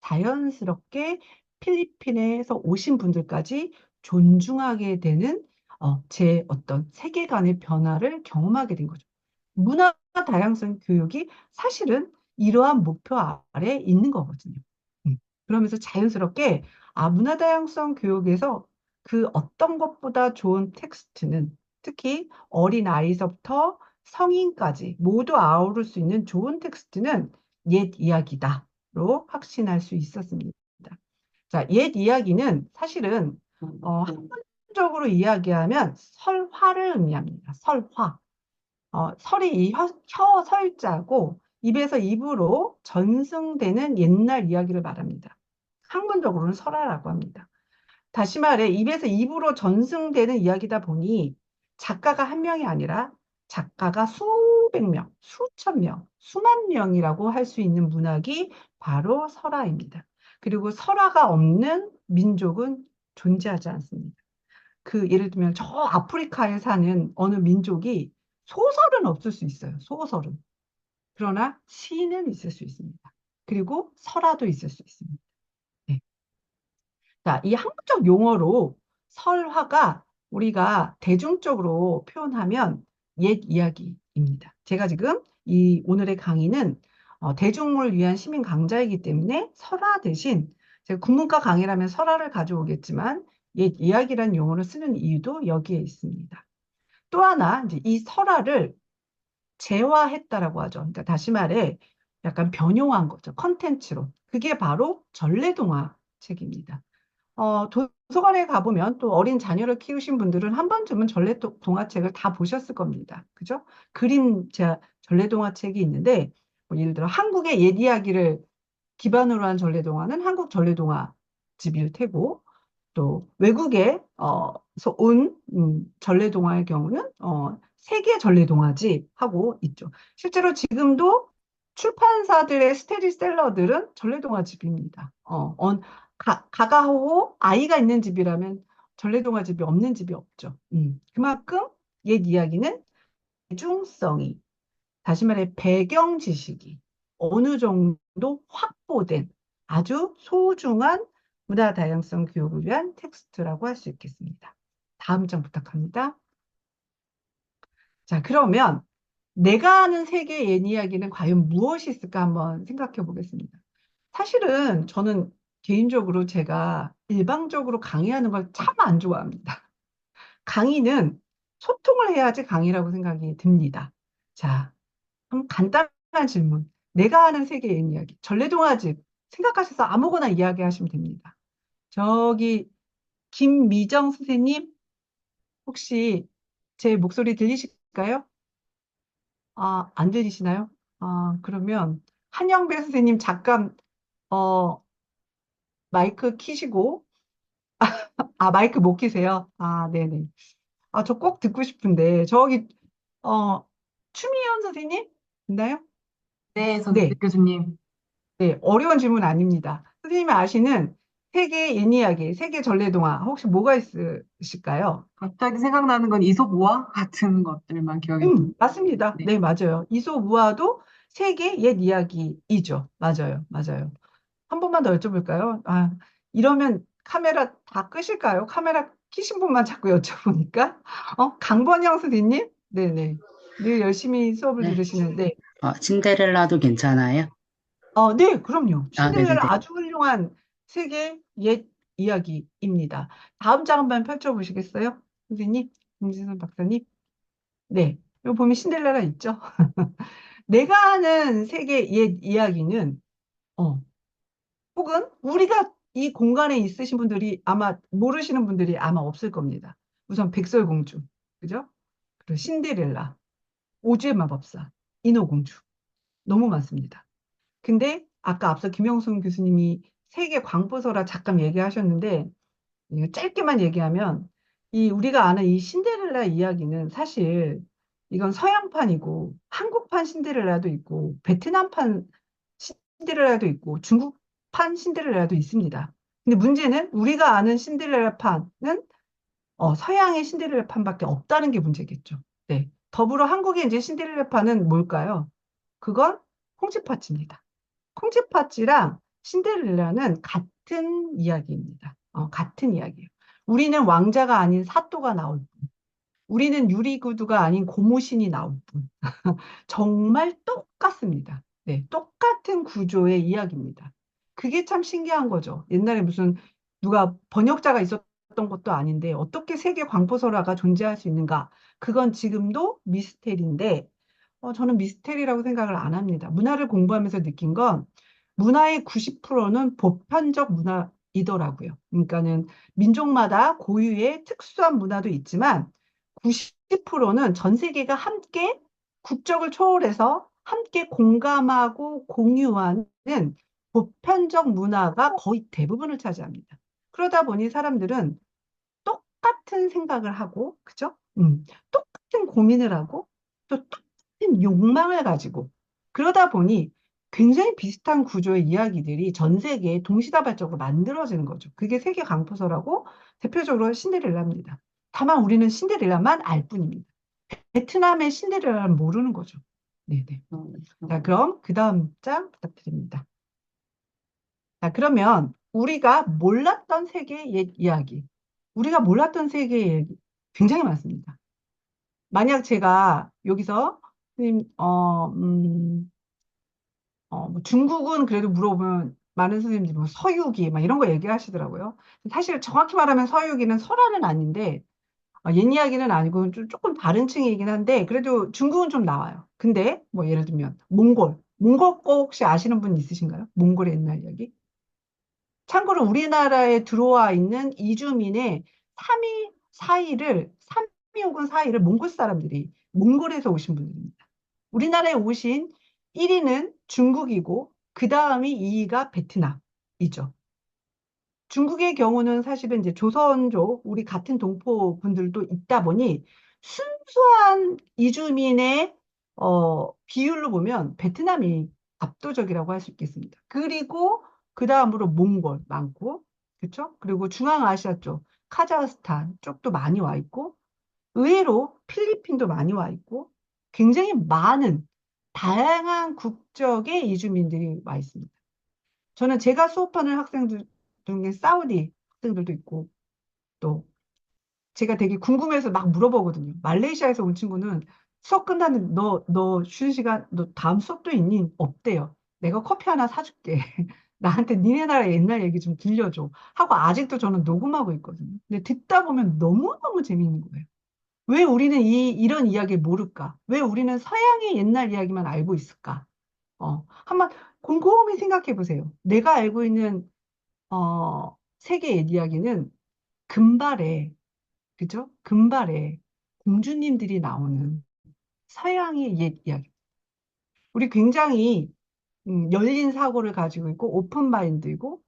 자연스럽게 필리핀에서 오신 분들까지 존중하게 되는 제 어떤 세계관의 변화를 경험하게 된 거죠. 문화 다양성 교육이 사실은 이러한 목표 아래 있는 거거든요. 음. 그러면서 자연스럽게 문화 다양성 교육에서 그 어떤 것보다 좋은 텍스트는 특히 어린 아이서부터 성인까지 모두 아우를 수 있는 좋은 텍스트는 옛 이야기다로 확신할 수 있었습니다. 자, 옛 이야기는 사실은 학문적으로 이야기하면 설화를 의미합니다. 설화. 설이 이 설자고 입에서 입으로 전승되는 옛날 이야기를 말합니다. 학문적으로는 설화라고 합니다. 다시 말해 입에서 입으로 전승되는 이야기다 보니 작가가 한 명이 아니라 작가가 수백 명, 수천 명, 수만 명이라고 할 수 있는 문학이 바로 설화입니다. 그리고 설화가 없는 민족은 존재하지 않습니다. 예를 들면 저 아프리카에 사는 어느 민족이 소설은 없을 수 있어요. 소설은. 그러나 시는 있을 수 있습니다. 그리고 설화도 있을 수 있습니다. 네. 자, 이 한국적 용어로 설화가 우리가 대중적으로 표현하면 옛 이야기입니다. 제가 지금 이 오늘의 강의는 대중을 위한 시민 강좌이기 때문에 설화 대신 제가 국문과 강의라면 설화를 가져오겠지만 옛 이야기라는 용어를 쓰는 이유도 여기에 있습니다. 또 하나 이제 이 설화를 재화했다라고 하죠. 그러니까 다시 말해 약간 변용한 거죠. 컨텐츠로. 그게 바로 전래동화 책입니다. 도서관에 가보면 또 어린 자녀를 키우신 분들은 한 번쯤은 전래동화책을 다 보셨을 겁니다. 그죠? 전래동화책이 있는데, 뭐 예를 들어 한국의 옛 이야기를 기반으로 한 전래동화는 한국 전래동화집일 테고, 또 외국에서 온 전래동화의 경우는 세계 전래동화집 하고 있죠. 실제로 지금도 출판사들의 스테디셀러들은 전래동화집입니다. 가가호호 아이가 있는 집이라면 전래동화집이 없는 집이 없죠. 그만큼 옛 이야기는 대중성이, 다시 말해 배경 지식이 어느 정도 확보된 아주 소중한 문화 다양성 교육을 위한 텍스트라고 할 수 있겠습니다. 다음 장 부탁합니다. 자, 그러면 내가 아는 세계 옛 이야기는 과연 무엇이 있을까 한번 생각해 보겠습니다. 사실은 저는 개인적으로 제가 일방적으로 강의하는 걸 참 안 좋아합니다. 강의는 소통을 해야지 강의라고 생각이 듭니다. 자, 한번 간단한 질문. 내가 아는 세계 옛 이야기. 전래동화집 생각하셔서 아무거나 이야기하시면 됩니다. 저기 김미정 선생님 혹시 제 목소리 들리실까요? 안 들리시나요? 그러면 한영배 선생님 잠깐 마이크 키시고 마이크 못 키세요? 네네. 저 꼭 듣고 싶은데 저기 어 추미연 선생님 있나요? 네, 네. 교수님. 네, 어려운 질문 아닙니다. 선생님이 아시는 세계 옛 이야기, 세계 전래동화 혹시 뭐가 있으실까요? 갑자기 생각나는 건 이솝우화 같은 것들만 기억이 맞습니다. 네. 네, 맞아요. 이솝우화도 세계 옛 이야기이죠. 맞아요, 맞아요. 한 번만 더 여쭤볼까요? 이러면 카메라 다 끄실까요? 카메라 켜신 분만 자꾸 여쭤보니까. 강번영 선생님? 네네. 늘 열심히 수업을 네. 들으시는데, 신데렐라도 괜찮아요? 네, 그럼요. 네네네. 신데렐라 아주 훌륭한 세계 옛 이야기입니다. 다음 장 한번 펼쳐보시겠어요? 선생님, 김진선 박사님. 네, 여기 보면 신데렐라 있죠? 내가 아는 세계 옛 이야기는, 혹은 우리가 이 공간에 있으신 분들이 아마 모르시는 분들이 아마 없을 겁니다. 우선 백설공주, 그죠? 그리고 신데렐라, 오즈의 마법사, 인어공주. 너무 많습니다. 근데 아까 앞서 김영순 교수님이 세계 광부서라 잠깐 얘기하셨는데 이거 짧게만 얘기하면 이 우리가 아는 이 신데렐라 이야기는 사실 이건 서양판이고 한국판 신데렐라도 있고 베트남판 신데렐라도 있고 중국판 신데렐라도 있습니다. 근데 문제는 우리가 아는 신데렐라판은 서양의 신데렐라판밖에 없다는 게 문제겠죠. 네. 더불어 한국의 이제 신데렐라판은 뭘까요? 그건 콩쥐팥입니다. 콩쥐팥이랑 신데렐라는 같은 이야기입니다. 같은 이야기예요. 우리는 왕자가 아닌 사또가 나올 뿐. 우리는 유리구두가 아닌 고무신이 나올 뿐. 정말 똑같습니다. 네, 똑같은 구조의 이야기입니다. 그게 참 신기한 거죠. 옛날에 무슨 누가 번역자가 있었던 것도 아닌데 어떻게 세계 광포설화가 존재할 수 있는가? 그건 지금도 미스테리인데 저는 미스테리라고 생각을 안 합니다. 문화를 공부하면서 느낀 건 문화의 90%는 보편적 문화이더라고요. 그러니까는 민족마다 고유의 특수한 문화도 있지만 90%는 전 세계가 함께 국적을 초월해서 함께 공감하고 공유하는 보편적 문화가 거의 대부분을 차지합니다. 그러다 보니 사람들은 똑같은 생각을 하고, 그죠? 똑같은 고민을 하고, 또 똑같은 욕망을 가지고, 그러다 보니 굉장히 비슷한 구조의 이야기들이 전 세계에 동시다발적으로 만들어지는 거죠. 그게 세계 강포서라고 대표적으로 신데렐라입니다. 다만 우리는 신데렐라만 알 뿐입니다. 베트남의 신데렐라를 모르는 거죠. 네네. 자, 그럼 그 다음 장 부탁드립니다. 자, 그러면 우리가 몰랐던 세계의 옛 이야기. 우리가 몰랐던 세계의 얘기 굉장히 많습니다. 만약 제가 여기서 선생님, 뭐 중국은 그래도 물어보면 많은 선생님들이 뭐 서유기 막 이런 거 얘기하시더라고요. 사실 정확히 말하면 서유기는 설화는 아닌데 옛 이야기는 아니고 좀 조금 다른 층이긴 한데 그래도 중국은 좀 나와요. 근데 뭐 예를 들면 몽골 거 혹시 아시는 분 있으신가요? 몽골의 옛날 이야기? 참고로 우리나라에 들어와 있는 이주민의 3위, 3위 혹은 4위를 몽골 사람들이, 몽골에서 오신 분들입니다. 우리나라에 오신 1위는 중국이고, 그 다음이 2위가 베트남이죠. 중국의 경우는 사실은 이제 조선족, 우리 같은 동포 분들도 있다 보니, 순수한 이주민의, 비율로 보면 베트남이 압도적이라고 할 수 있겠습니다. 그리고 그 다음으로 몽골 많고, 그렇죠? 그리고 중앙아시아 쪽, 카자흐스탄 쪽도 많이 와 있고, 의외로 필리핀도 많이 와 있고, 굉장히 많은 다양한 국적의 이주민들이 와 있습니다. 저는 제가 수업하는 학생들 중에 사우디 학생들도 있고, 또 제가 되게 궁금해서 막 물어보거든요. 말레이시아에서 온 친구는 수업 끝나는 너 쉬는 시간, 너 다음 수업도 있니? 없대요. 내가 커피 하나 사줄게. 나한테 니네 나라 옛날 얘기 좀 들려줘. 하고 아직도 저는 녹음하고 있거든요. 근데 듣다 보면 너무너무 재밌는 거예요. 왜 우리는 이런 이야기를 모를까? 왜 우리는 서양의 옛날 이야기만 알고 있을까? 한번 곰곰이 생각해 보세요. 내가 알고 있는, 세계 옛 이야기는 금발에, 그죠? 금발에 공주님들이 나오는 서양의 옛 이야기. 우리 굉장히 열린 사고를 가지고 있고 오픈 마인드이고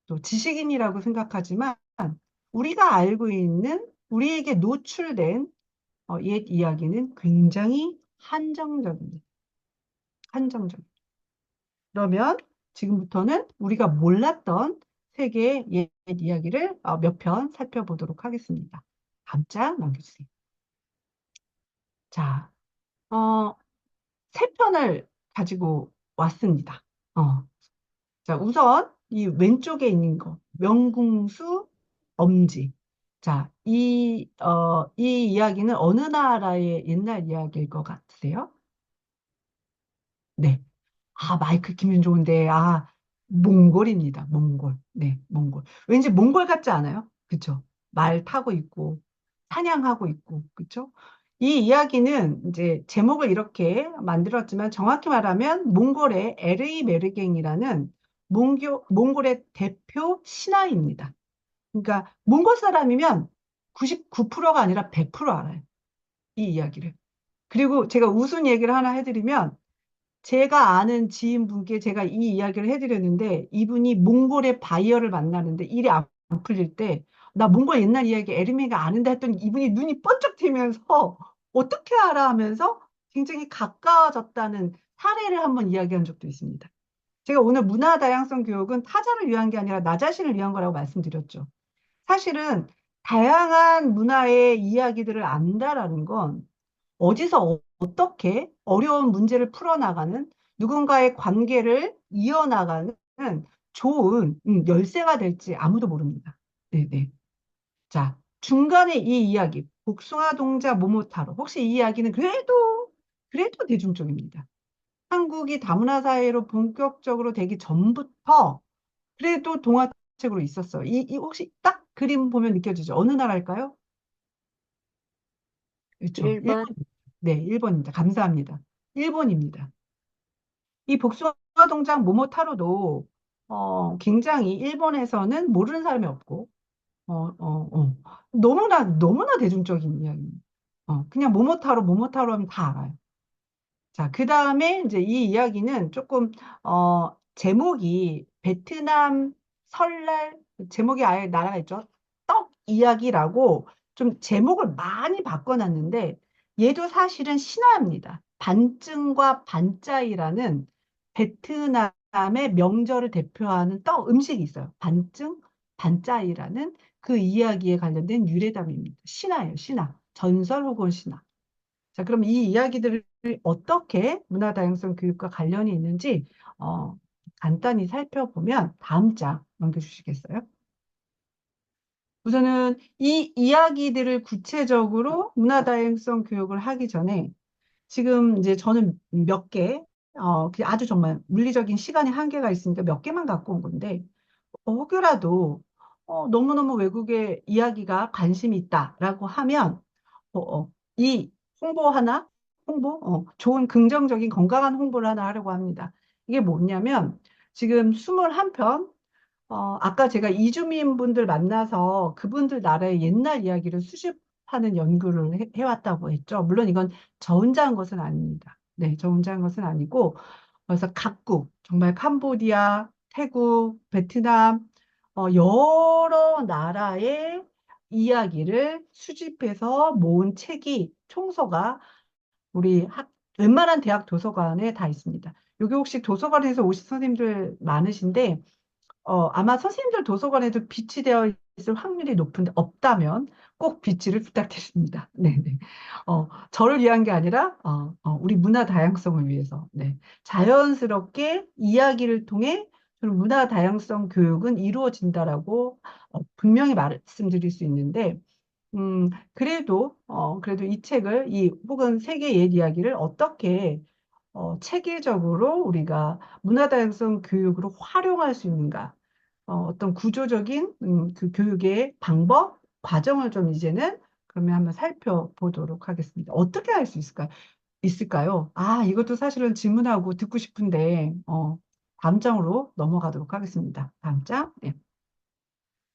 또 지식인이라고 생각하지만 우리가 알고 있는 우리에게 노출된 옛 이야기는 굉장히 한정적입니다. 한정적. 그러면 지금부터는 우리가 몰랐던 세계의 옛 이야기를 몇 편 살펴보도록 하겠습니다. 다음 장 넘겨주세요. 자, 어, 세 편을 가지고 왔습니다. 자, 우선 이 왼쪽에 있는 거, 명궁수 엄지. 자, 이 이야기는 어느 나라의 옛날 이야기일 것 같으세요? 네. 마이크 키면 좋은데, 몽골입니다. 몽골. 네, 몽골. 왠지 몽골 같지 않아요? 그쵸? 말 타고 있고, 사냥하고 있고, 그쵸? 이 이야기는 이제 제목을 이렇게 만들었지만 정확히 말하면 몽골의 에르이 메르갱이라는 몽골의 대표 신하입니다. 그러니까 몽골 사람이면 99%가 아니라 100% 알아요. 이 이야기를. 그리고 제가 우스운 얘기를 하나 해드리면 제가 아는 지인분께 제가 이 이야기를 해드렸는데 이분이 몽골의 바이어를 만나는데 일이 안 풀릴 때 나 몽골 옛날 이야기 에르메가 아는데 했더니 이분이 눈이 번쩍 튀면서 어떻게 알아 하면서 굉장히 가까워졌다는 사례를 한번 이야기한 적도 있습니다. 제가 오늘 문화 다양성 교육은 타자를 위한 게 아니라 나 자신을 위한 거라고 말씀드렸죠. 사실은 다양한 문화의 이야기들을 안다라는 건 어디서 어떻게 어려운 문제를 풀어나가는 누군가의 관계를 이어나가는 좋은 열쇠가 될지 아무도 모릅니다. 네네. 자, 중간에 이 이야기, 복숭아 동자 모모타로. 혹시 이 이야기는 그래도 대중적입니다. 한국이 다문화 사회로 본격적으로 되기 전부터 그래도 동화책으로 있었어요. 이 혹시 딱 그림 보면 느껴지죠? 어느 나라일까요? 그렇죠. 1번. 일본. 네, 일본입니다. 감사합니다. 일본입니다. 이 복숭아 동장 모모타로도 굉장히 일본에서는 모르는 사람이 없고 어, 어, 어. 너무나 대중적인 이야기입니다. 그냥 모모타로 하면 다 알아요. 자, 그 다음에 이제 이 이야기는 조금, 제목이 베트남 설날, 제목이 아예 나라가 있죠. 떡 이야기라고 좀 제목을 많이 바꿔놨는데, 얘도 사실은 신화입니다. 반증과 반짜이라는 베트남의 명절을 대표하는 떡 음식이 있어요. 반증, 반짜이라는 그 이야기에 관련된 유래담입니다. 신화예요, 신화. 전설 혹은 신화. 자, 그럼 이 이야기들을 어떻게 문화 다양성 교육과 관련이 있는지 어, 간단히 살펴보면 다음 장 넘겨주시겠어요? 우선은 이 이야기들을 구체적으로 문화 다양성 교육을 하기 전에 지금 이제 저는 몇 개, 그냥 아주 정말 물리적인 시간의 한계가 있으니까 몇 개만 갖고 온 건데 혹여라도 너무너무 외국의 이야기가 관심이 있다라고 하면 어, 이 홍보 하나, 좋은 긍정적인 건강한 홍보를 하나 하려고 합니다. 이게 뭐냐면 지금 21편, 아까 제가 이주민 분들 만나서 그분들 나라의 옛날 이야기를 수집하는 연구를 해왔다고 했죠. 물론 이건 저 혼자 한 것은 아닙니다. 네, 저 혼자 한 것은 아니고 그래서 각국, 정말 캄보디아, 태국, 베트남, 여러 나라의 이야기를 수집해서 모은 책이 총서가 우리 웬만한 대학 도서관에 다 있습니다. 여기 혹시 도서관에서 오신 선생님들 많으신데, 아마 선생님들 도서관에도 비치되어 있을 확률이 높은데, 없다면 꼭 비치를 부탁드립니다. 네네. 저를 위한 게 아니라, 우리 문화 다양성을 위해서. 네. 자연스럽게 이야기를 통해 저는 문화 다양성 교육은 이루어진다라고 분명히 말씀드릴 수 있는데, 그래도 이 책을, 혹은 세계 옛 이야기를 어떻게 체계적으로 우리가 문화다양성 교육으로 활용할 수 있는가? 어떤 구조적인 그 교육의 방법, 과정을 좀 이제는 그러면 한번 살펴보도록 하겠습니다. 어떻게 할 수 있을까요? 아, 이것도 사실은 질문하고 듣고 싶은데, 다음 장으로 넘어가도록 하겠습니다. 다음 장. 네.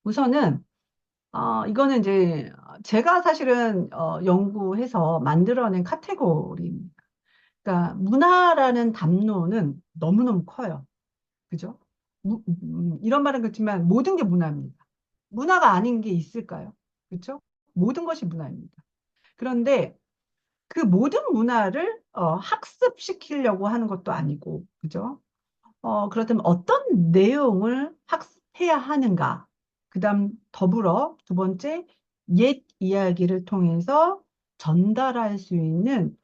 우선은, 이거는 이제 제가 사실은 연구해서 만들어낸 카테고리입니다. 그러니까 문화라는 담론은 너무너무 커요. 그죠? 이런 말은 그렇지만 모든 게 문화입니다. 문화가 아닌 게 있을까요? 그렇죠? 모든 것이 문화입니다. 그런데 그 모든 문화를 학습시키려고 하는 것도 아니고, 그죠? 그렇다면 어떤 내용을 학습해야 하는가? 그다음 더불어 두 번째, 옛 이야기를 통해서 전달할 수 있는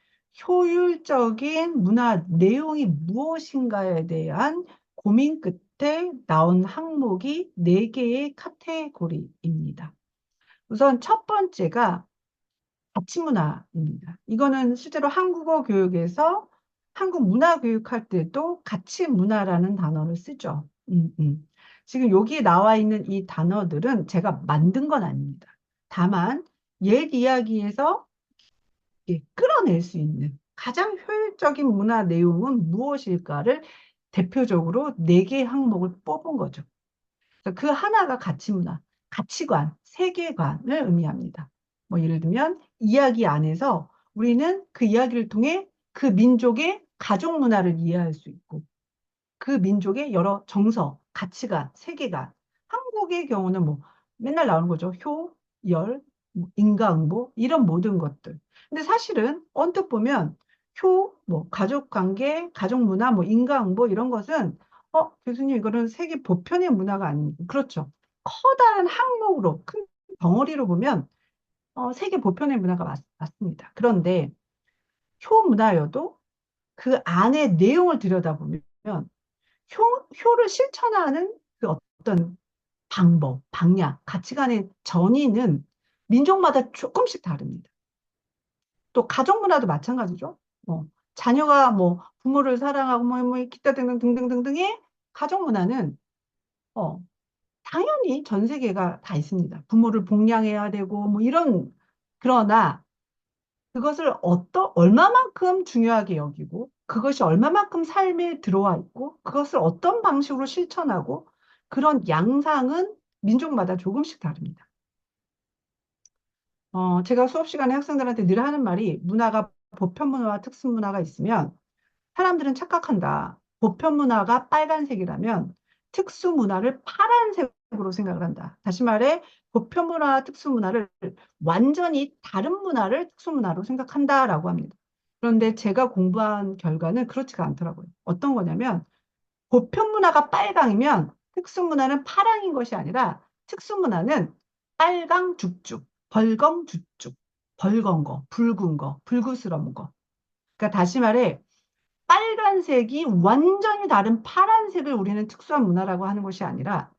효율적인 문화 내용이 무엇인가에 대한 고민 끝에 나온 항목이 네 개의 카테고리입니다. 우선 첫 번째가 가치문화입니다. 이거는 실제로 한국어 교육에서 한국 문화 교육할 때도 가치문화라는 단어를 쓰죠. 지금 여기 나와 있는 이 단어들은 제가 만든 건 아닙니다. 다만 옛 이야기에서 끌어낼 수 있는 가장 효율적인 문화 내용은 무엇일까를 대표적으로 네 개의 항목을 뽑은 거죠. 그 하나가 가치문화, 가치관, 세계관을 의미합니다. 뭐 예를 들면 이야기 안에서 우리는 그 이야기를 통해 그 민족의 가족 문화를 이해할 수 있고 그 민족의 여러 정서, 가치관, 세계관. 한국의 경우는 뭐 맨날 나오는 거죠. 효, 열, 뭐 인과응보 이런 모든 것들. 근데 사실은 언뜻 보면 뭐 가족 관계, 가족 문화, 뭐 인과응보 이런 것은 교수님 이거는 세계 보편의 문화가 아닙니다. 그렇죠. 커다란 항목으로 큰 덩어리로 보면 세계 보편의 문화가 맞습니다. 그런데 효 문화여도 그 안에 내용을 들여다보면 효를 실천하는 그 어떤 방법, 방향, 가치관의 전이는 민족마다 조금씩 다릅니다. 또 가족 문화도 마찬가지죠. 자녀가 뭐 부모를 사랑하고 기타 등등등등등등의 가족 문화는 어, 당연히 전 세계가 다 있습니다. 부모를 복양해야 되고 뭐 이런 그러나 그것을 얼마만큼 중요하게 여기고 그것이 얼마만큼 삶에 들어와 있고 그것을 어떤 방식으로 실천하고 그런 양상은 민족마다 조금씩 다릅니다. 제가 수업 시간에 학생들한테 늘 하는 말이 문화가 보편 문화와 특수 문화가 있으면 사람들은 착각한다. 보편 문화가 빨간색이라면 특수 문화를 파란색으로 생각을 한다. 다시 말해 보편 문화와 특수 문화를 완전히 다른 문화를 특수 문화로 생각한다라고 합니다. 그런데 제가 공부한 결과는 그렇지가 않더라고요. 어떤 거냐면 보편 문화가 빨강이면 특수 문화는 파랑인 것이 아니라 특수 문화는 빨강 죽죽, 벌건 죽죽, 벌건 거, 붉은 거, 불구스러운 거. 그러니까 다시 말해 빨간색이 완전히 다른 파란색을 우리는 특수한 문화라고 하는 것이 아니라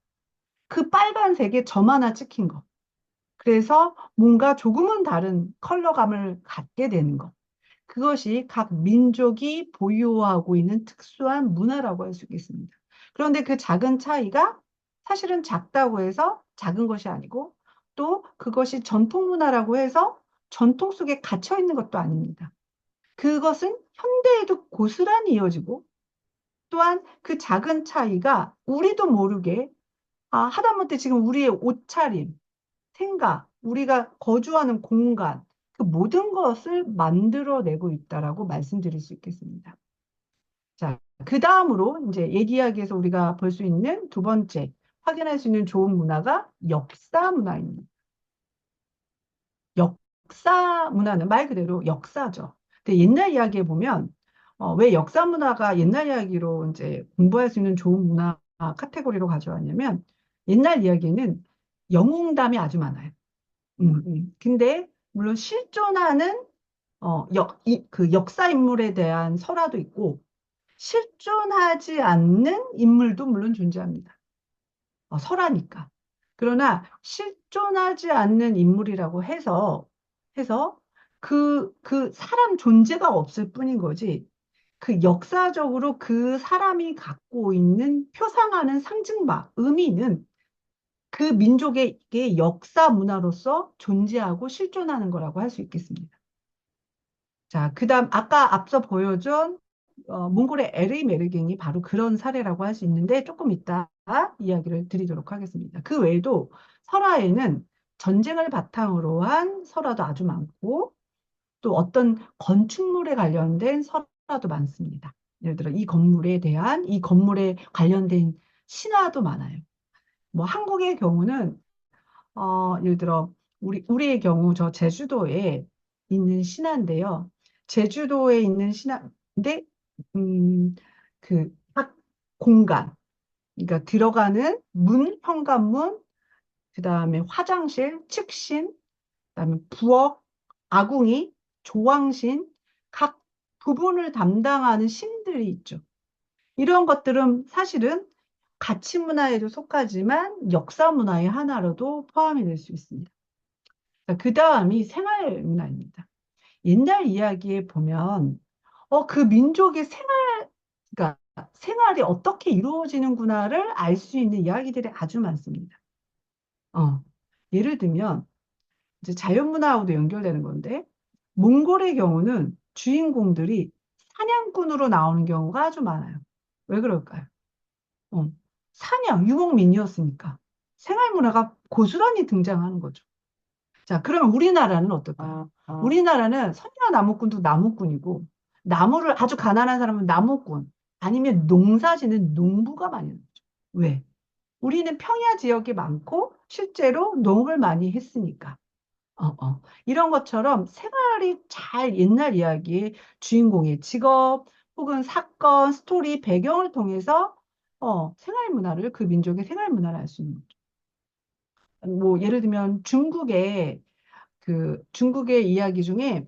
그 빨간색에 점 하나 찍힌 거. 그래서 뭔가 조금은 다른 컬러감을 갖게 되는 것. 그것이 각 민족이 보유하고 있는 특수한 문화라고 할 수 있겠습니다. 그런데 그 작은 차이가 사실은 작다고 해서 작은 것이 아니고 또 그것이 전통 문화라고 해서 전통 속에 갇혀 있는 것도 아닙니다. 그것은 현대에도 고스란히 이어지고 또한 그 작은 차이가 우리도 모르게 하다못해 지금 우리의 옷차림, 생각, 우리가 거주하는 공간, 그 모든 것을 만들어내고 있다라고 말씀드릴 수 있겠습니다. 자, 그 다음으로 이제 얘기하기에서 우리가 볼 수 있는 두 번째 확인할 수 있는 좋은 문화가 역사 문화입니다. 역사 문화는 말 그대로 역사죠. 근데 옛날 이야기에 보면 왜 역사 문화가 옛날 이야기로 이제 공부할 수 있는 좋은 문화 카테고리로 가져왔냐면 옛날 이야기는 영웅담이 아주 많아요. 근데 물론 실존하는 그 역사 인물에 대한 설화도 있고 실존하지 않는 인물도 물론 존재합니다. 설화니까. 그러나 실존하지 않는 인물이라고 해서 그 사람 존재가 없을 뿐인 거지. 그 역사적으로 그 사람이 갖고 있는 표상하는 상징바, 의미는 그 민족의 역사 문화로서 존재하고 실존하는 거라고 할 수 있겠습니다. 자, 그다음 아까 앞서 보여준 몽골의 에르이 메르갱이 바로 그런 사례라고 할 수 있는데 조금 이따 이야기를 드리도록 하겠습니다. 그 외에도 설화에는 전쟁을 바탕으로 한 설화도 아주 많고 또 어떤 건축물에 관련된 설화도 많습니다. 예를 들어 이 건물에 관련된 신화도 많아요. 뭐 한국의 경우는 예를 들어 우리의 경우 저 제주도에 있는 신화인데요. 제주도에 있는 신화인데 그 각 공간 그러니까 들어가는 문, 현관문, 그다음에 화장실, 측신, 그다음에 부엌, 아궁이, 조왕신 각 부분을 담당하는 신들이 있죠. 이런 것들은 사실은 가치 문화에도 속하지만 역사 문화의 하나로도 포함이 될 수 있습니다. 그 다음이 생활 문화입니다. 옛날 이야기에 보면 그 민족의 그러니까 생활이 어떻게 이루어지는구나를 알 수 있는 이야기들이 아주 많습니다. 예를 들면 이제 자연문화하고도 연결되는 건데 몽골의 경우는 주인공들이 사냥꾼으로 나오는 경우가 아주 많아요. 왜 그럴까요? 유목민이었으니까 생활 문화가 고스란히 등장하는 거죠. 자, 그러면 우리나라는 어떨까요? 우리나라는 선녀 나무꾼도 나무꾼이고 나무를 아주 가난한 사람은 나무꾼 아니면 농사짓는 농부가 많이 나죠. 왜? 우리는 평야 지역이 많고 실제로 농업을 많이 했으니까. 이런 것처럼 생활이 잘 옛날 이야기의 주인공의 직업 혹은 사건, 스토리, 배경을 통해서 생활 문화를 그 민족의 생활 문화를 알 수 있는 거죠. 뭐 예를 들면 중국의 이야기 중에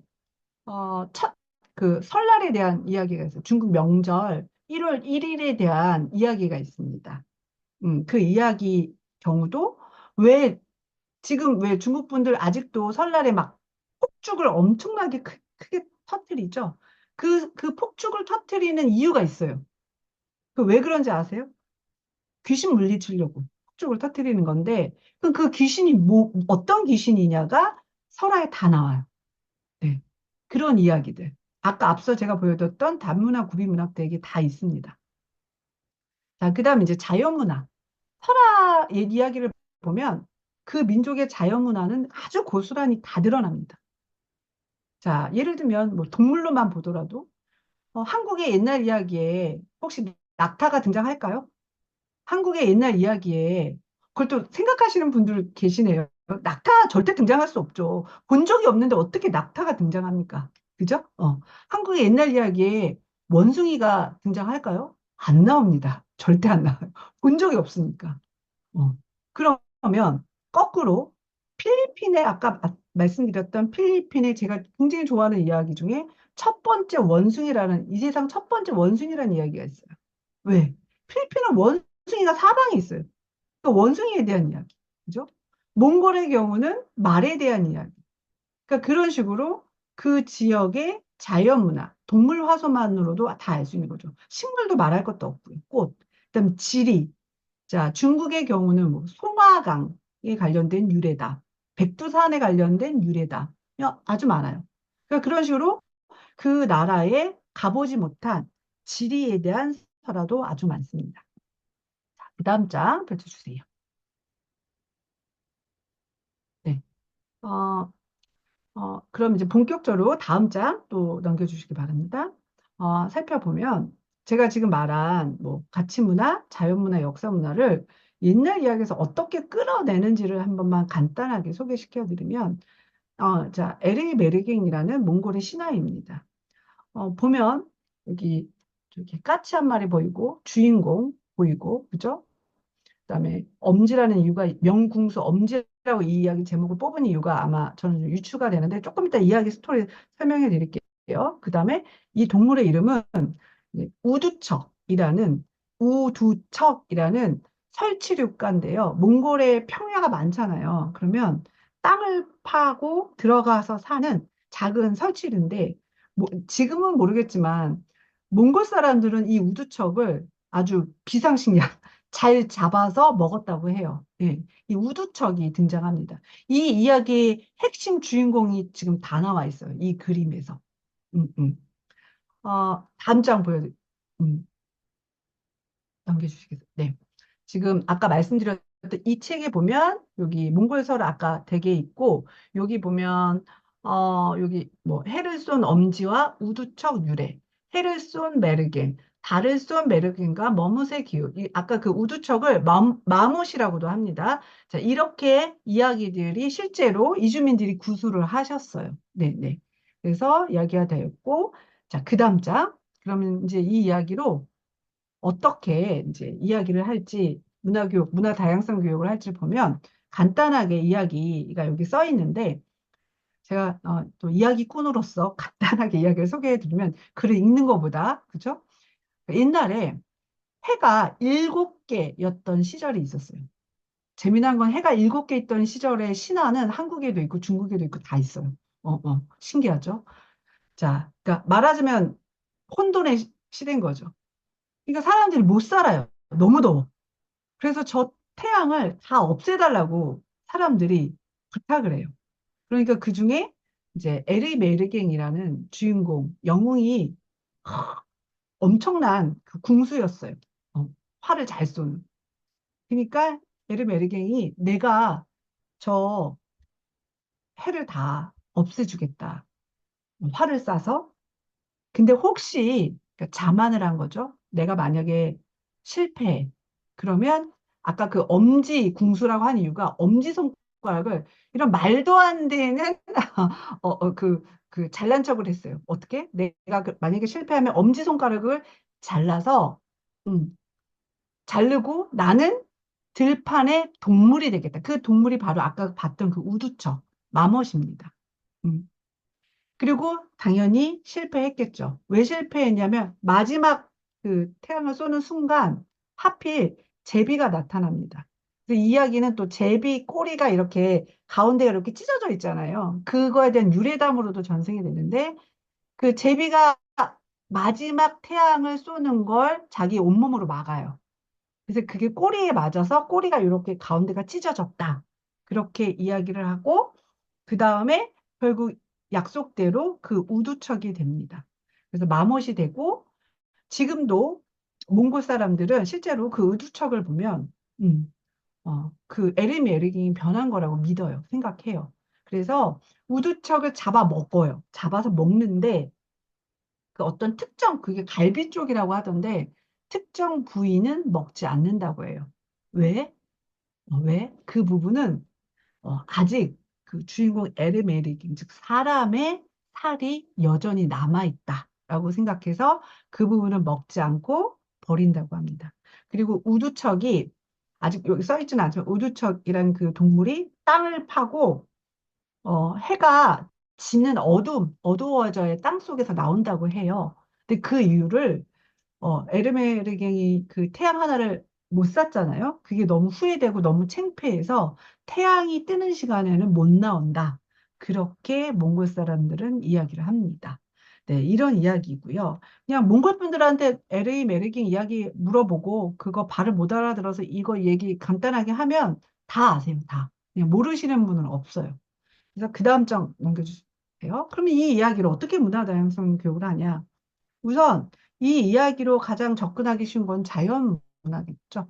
그 설날에 대한 이야기가 있어요. 중국 명절 1월 1일에 대한 이야기가 있습니다. 그 이야기 경우도 왜 지금 왜 중국 분들 아직도 설날에 막 폭죽을 엄청나게 크게 터뜨리죠? 그 폭죽을 터뜨리는 이유가 있어요. 그 왜 그런지 아세요? 귀신 물리치려고 폭죽을 터뜨리는 건데, 그럼 그 귀신이 어떤 귀신이냐가 설화에 다 나와요. 네. 그런 이야기들. 아까 앞서 제가 보여줬던 단문화, 구비문학 대에 다 있습니다. 자, 그 다음 이제 자연문화. 설화 이야기를 보면 그 민족의 자연문화는 아주 고스란히 다 드러납니다. 자, 예를 들면 뭐 동물로만 보더라도 한국의 옛날 이야기에 혹시 낙타가 등장할까요? 한국의 옛날 이야기에 그걸 또 생각하시는 분들 계시네요. 낙타 절대 등장할 수 없죠. 본 적이 없는데 어떻게 낙타가 등장합니까? 그죠? 한국의 옛날 이야기에 원숭이가 등장할까요? 안 나옵니다. 절대 안 나와요. 본 적이 없으니까. 어. 그러면 거꾸로 필리핀에 아까 말씀드렸던 필리핀에 제가 굉장히 좋아하는 이야기 중에 첫 번째 원숭이라는 이 세상 첫 번째 원숭이라는 이야기가 있어요. 왜? 필리핀은 원숭이가 사방에 있어요. 그 원숭이에 대한 이야기. 그죠? 몽골의 경우는 말에 대한 이야기. 그러니까 그런 식으로 그 지역의 자연문화, 동물 화소만으로도 다 알 수 있는 거죠. 식물도 말할 것도 없고요. 꽃, 그다음 지리. 자, 중국의 경우는 뭐 송화강에 관련된 유래다. 백두산에 관련된 유래다. 아주 많아요. 그러니까 그런 식으로 그 나라에 가보지 못한 지리에 대한 설화도 아주 많습니다. 그 다음 장 펼쳐주세요. 네. 어, 그럼 이제 본격적으로 다음 장 또 넘겨주시기 바랍니다. 살펴보면 제가 지금 말한 뭐 가치문화, 자연문화, 역사문화를 옛날 이야기에서 어떻게 끌어내는지를 한 번만 간단하게 소개시켜 드리면, 자, LA 메르갱이라는 몽골의 신화입니다. 보면 여기 이렇게 까치 한 마리 보이고 주인공 보이고, 그죠? 그다음에 엄지라는 이유가 명궁수 엄지라고 이 이야기 제목을 뽑은 이유가 아마 저는 좀 유추가 되는데 조금 이따 이야기 스토리 설명해 드릴게요. 그다음에 이 동물의 이름은 이제 우두척이라는 설치류가인데요. 몽골에 평야가 많잖아요. 그러면 땅을 파고 들어가서 사는 작은 설치류인데 지금은 모르겠지만 몽골 사람들은 이 우두척을 아주 비상식량 잘 잡아서 먹었다고 해요. 예, 이 우두척이 등장합니다. 이 이야기의 핵심 주인공이 지금 다 나와 있어요. 이 그림에서. 음, 음. 다음 장 음, 넘겨주시겠어요? 네. 지금 아까 말씀드렸던 이 책에 보면 여기 몽골설 아까 대개 있고 여기 보면 여기 뭐 해를 쏜 엄지와 우두척 유래, 해를 쏜 메르겐, 달을 쏜 메르겐과 머뭇의 기후. 아까 그 우두척을 마못이라고도 합니다. 자, 이렇게 이야기들이 실제로 이주민들이 구술을 하셨어요. 네, 네. 그래서 이야기가 되었고, 자, 그 다음 장. 그러면 이제 이 이야기로 어떻게 이제 이야기를 할지 문화교육, 문화 다양성 교육을 할지 보면 간단하게 이야기가 여기 써 있는데 제가 또 이야기꾼으로서 간단하게 이야기를 소개해 드리면 글을 읽는 것보다 그죠? 옛날에 해가 7개였던 시절이 있었어요. 재미난 건 해가 7개 있던 시절의 신화는 한국에도 있고 중국에도 있고 다 있어요. 신기하죠? 자, 그러니까 말하자면 혼돈의 시대인 거죠. 그러니까 사람들이 못 살아요. 너무 더워. 그래서 저 태양을 다 없애달라고 사람들이 부탁을 해요. 그러니까 그 중에 이제 에리 메르갱이라는 주인공, 영웅이 엄청난 그 궁수였어요. 활을 잘 쏘는. 그러니까 에리 메르갱이 내가 저 해를 다 없애주겠다. 활을 쏴서. 근데 혹시 그러니까 자만을 한 거죠. 내가 만약에 실패해. 그러면 아까 그 엄지 궁수라고 한 이유가 엄지 손가락을 이런 말도 안 되는 그 잘난 척을 했어요. 어떻게? 내가 만약에 실패하면 엄지 손가락을 잘라서 음, 자르고 나는 들판의 동물이 되겠다. 그 동물이 바로 아까 봤던 그 우두처 마멋입니다. 음. 그리고 당연히 실패했겠죠. 왜 실패했냐면 마지막 그 태양을 쏘는 순간 하필 제비가 나타납니다. 그래서 이 이야기는 또 제비 꼬리가 이렇게 가운데가 이렇게 찢어져 있잖아요. 그거에 대한 유래담으로도 전승이 되는데 그 제비가 마지막 태양을 쏘는 걸 자기 온몸으로 막아요. 그래서 그게 꼬리에 맞아서 꼬리가 이렇게 가운데가 찢어졌다. 그렇게 이야기를 하고 그 다음에 결국 약속대로 그 우두척이 됩니다. 그래서 마못이 되고 지금도 몽골 사람들은 실제로 그 우두척을 보면 음, 그 에르미 에르깅이 변한 거라고 믿어요. 생각해요. 그래서 우두척을 잡아 먹어요. 잡아서 먹는데 그 어떤 특정 그게 갈비 쪽이라고 하던데 특정 부위는 먹지 않는다고 해요. 왜? 왜? 그 부분은 아직 그 주인공 에르메르긴 즉 사람의 살이 여전히 남아 있다라고 생각해서 그 부분을 먹지 않고 버린다고 합니다. 그리고 우두척이 아직 여기 써 있지는 않지만 우두척이라는 그 동물이 땅을 파고 해가 지는 어두워져야 땅 속에서 나온다고 해요. 근데 그 이유를 에르메르갱이 그 태양 하나를 못 쐈잖아요. 그게 너무 후회되고 너무 창피해서 태양이 뜨는 시간에는 못 나온다. 그렇게 몽골 사람들은 이야기를 합니다. 네, 이런 이야기고요. 그냥 몽골 분들한테 에르메르갱 이야기 물어보고 그거 발을 못 알아들어서 이거 얘기 간단하게 하면 다 아세요, 다. 그냥 모르시는 분은 없어요. 그래서 그 다음 장 넘겨주세요. 그러면 이 이야기를 어떻게 문화 다양성 교육을 하냐? 우선 이 이야기로 가장 접근하기 쉬운 건 자연 문화겠죠.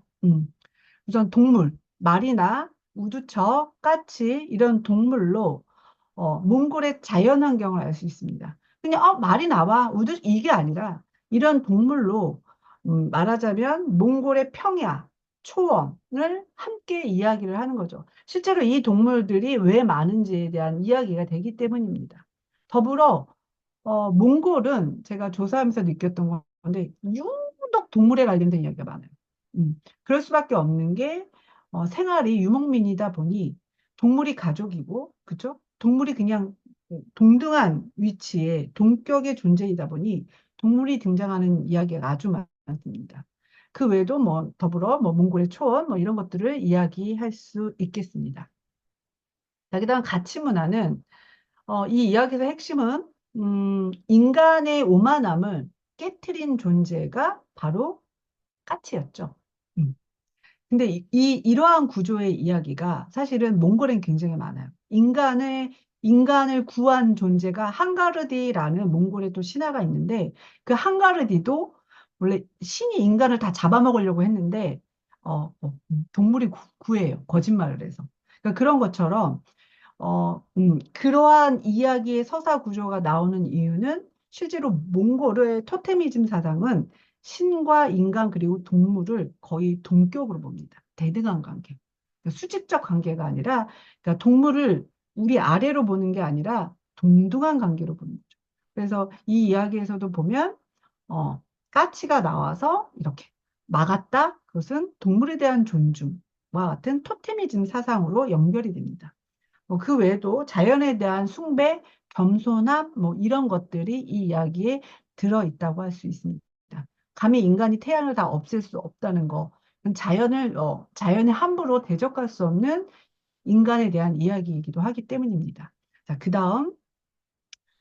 우선 동물, 말이나 우두처, 까치 이런 동물로 몽골의 자연 환경을 알 수 있습니다. 그냥 말이 나와 우두 이게 아니라 이런 동물로 말하자면 몽골의 평야, 초원을 함께 이야기를 하는 거죠. 실제로 이 동물들이 왜 많은지에 대한 이야기가 되기 때문입니다. 더불어 몽골은 제가 조사하면서 느꼈던 건데 유독 동물에 관련된 이야기가 많아요. 그럴 수밖에 없는 게 생활이 유목민이다 보니 동물이 가족이고, 그죠? 동물이 그냥 동등한 위치에 동격의 존재이다 보니 동물이 등장하는 이야기가 아주 많습니다. 그 외에도 뭐 더불어 뭐 몽골의 초원 뭐 이런 것들을 이야기할 수 있겠습니다. 자, 그다음 가치 문화는 이 이야기의 핵심은 인간의 오만함을 깨트린 존재가 바로 까치였죠. 음. 근데 이러한 구조의 이야기가 사실은 몽골엔 굉장히 많아요. 인간을 구한 존재가 한가르디라는 몽골의 또 신화가 있는데 그 한가르디도 원래 신이 인간을 다 잡아먹으려고 했는데 동물이 구해요. 거짓말을 해서. 그러니까 그런 것처럼 그러한 이야기의 서사 구조가 나오는 이유는 실제로 몽골의 토테미즘 사상은 신과 인간 그리고 동물을 거의 동격으로 봅니다. 대등한 관계. 그러니까 수직적 관계가 아니라 그러니까 동물을 우리 아래로 보는 게 아니라 동등한 관계로 보는 거죠. 그래서 이 이야기에서도 보면 까치가 나와서 이렇게 막았다. 그것은 동물에 대한 존중과 같은 토테미즘 사상으로 연결이 됩니다. 그 외에도 자연에 대한 숭배, 겸손함, 뭐 이런 것들이 이 이야기에 들어있다고 할 수 있습니다. 감히 인간이 태양을 다 없앨 수 없다는 거, 자연에 함부로 대적할 수 없는 인간에 대한 이야기이기도 하기 때문입니다. 자, 그 다음,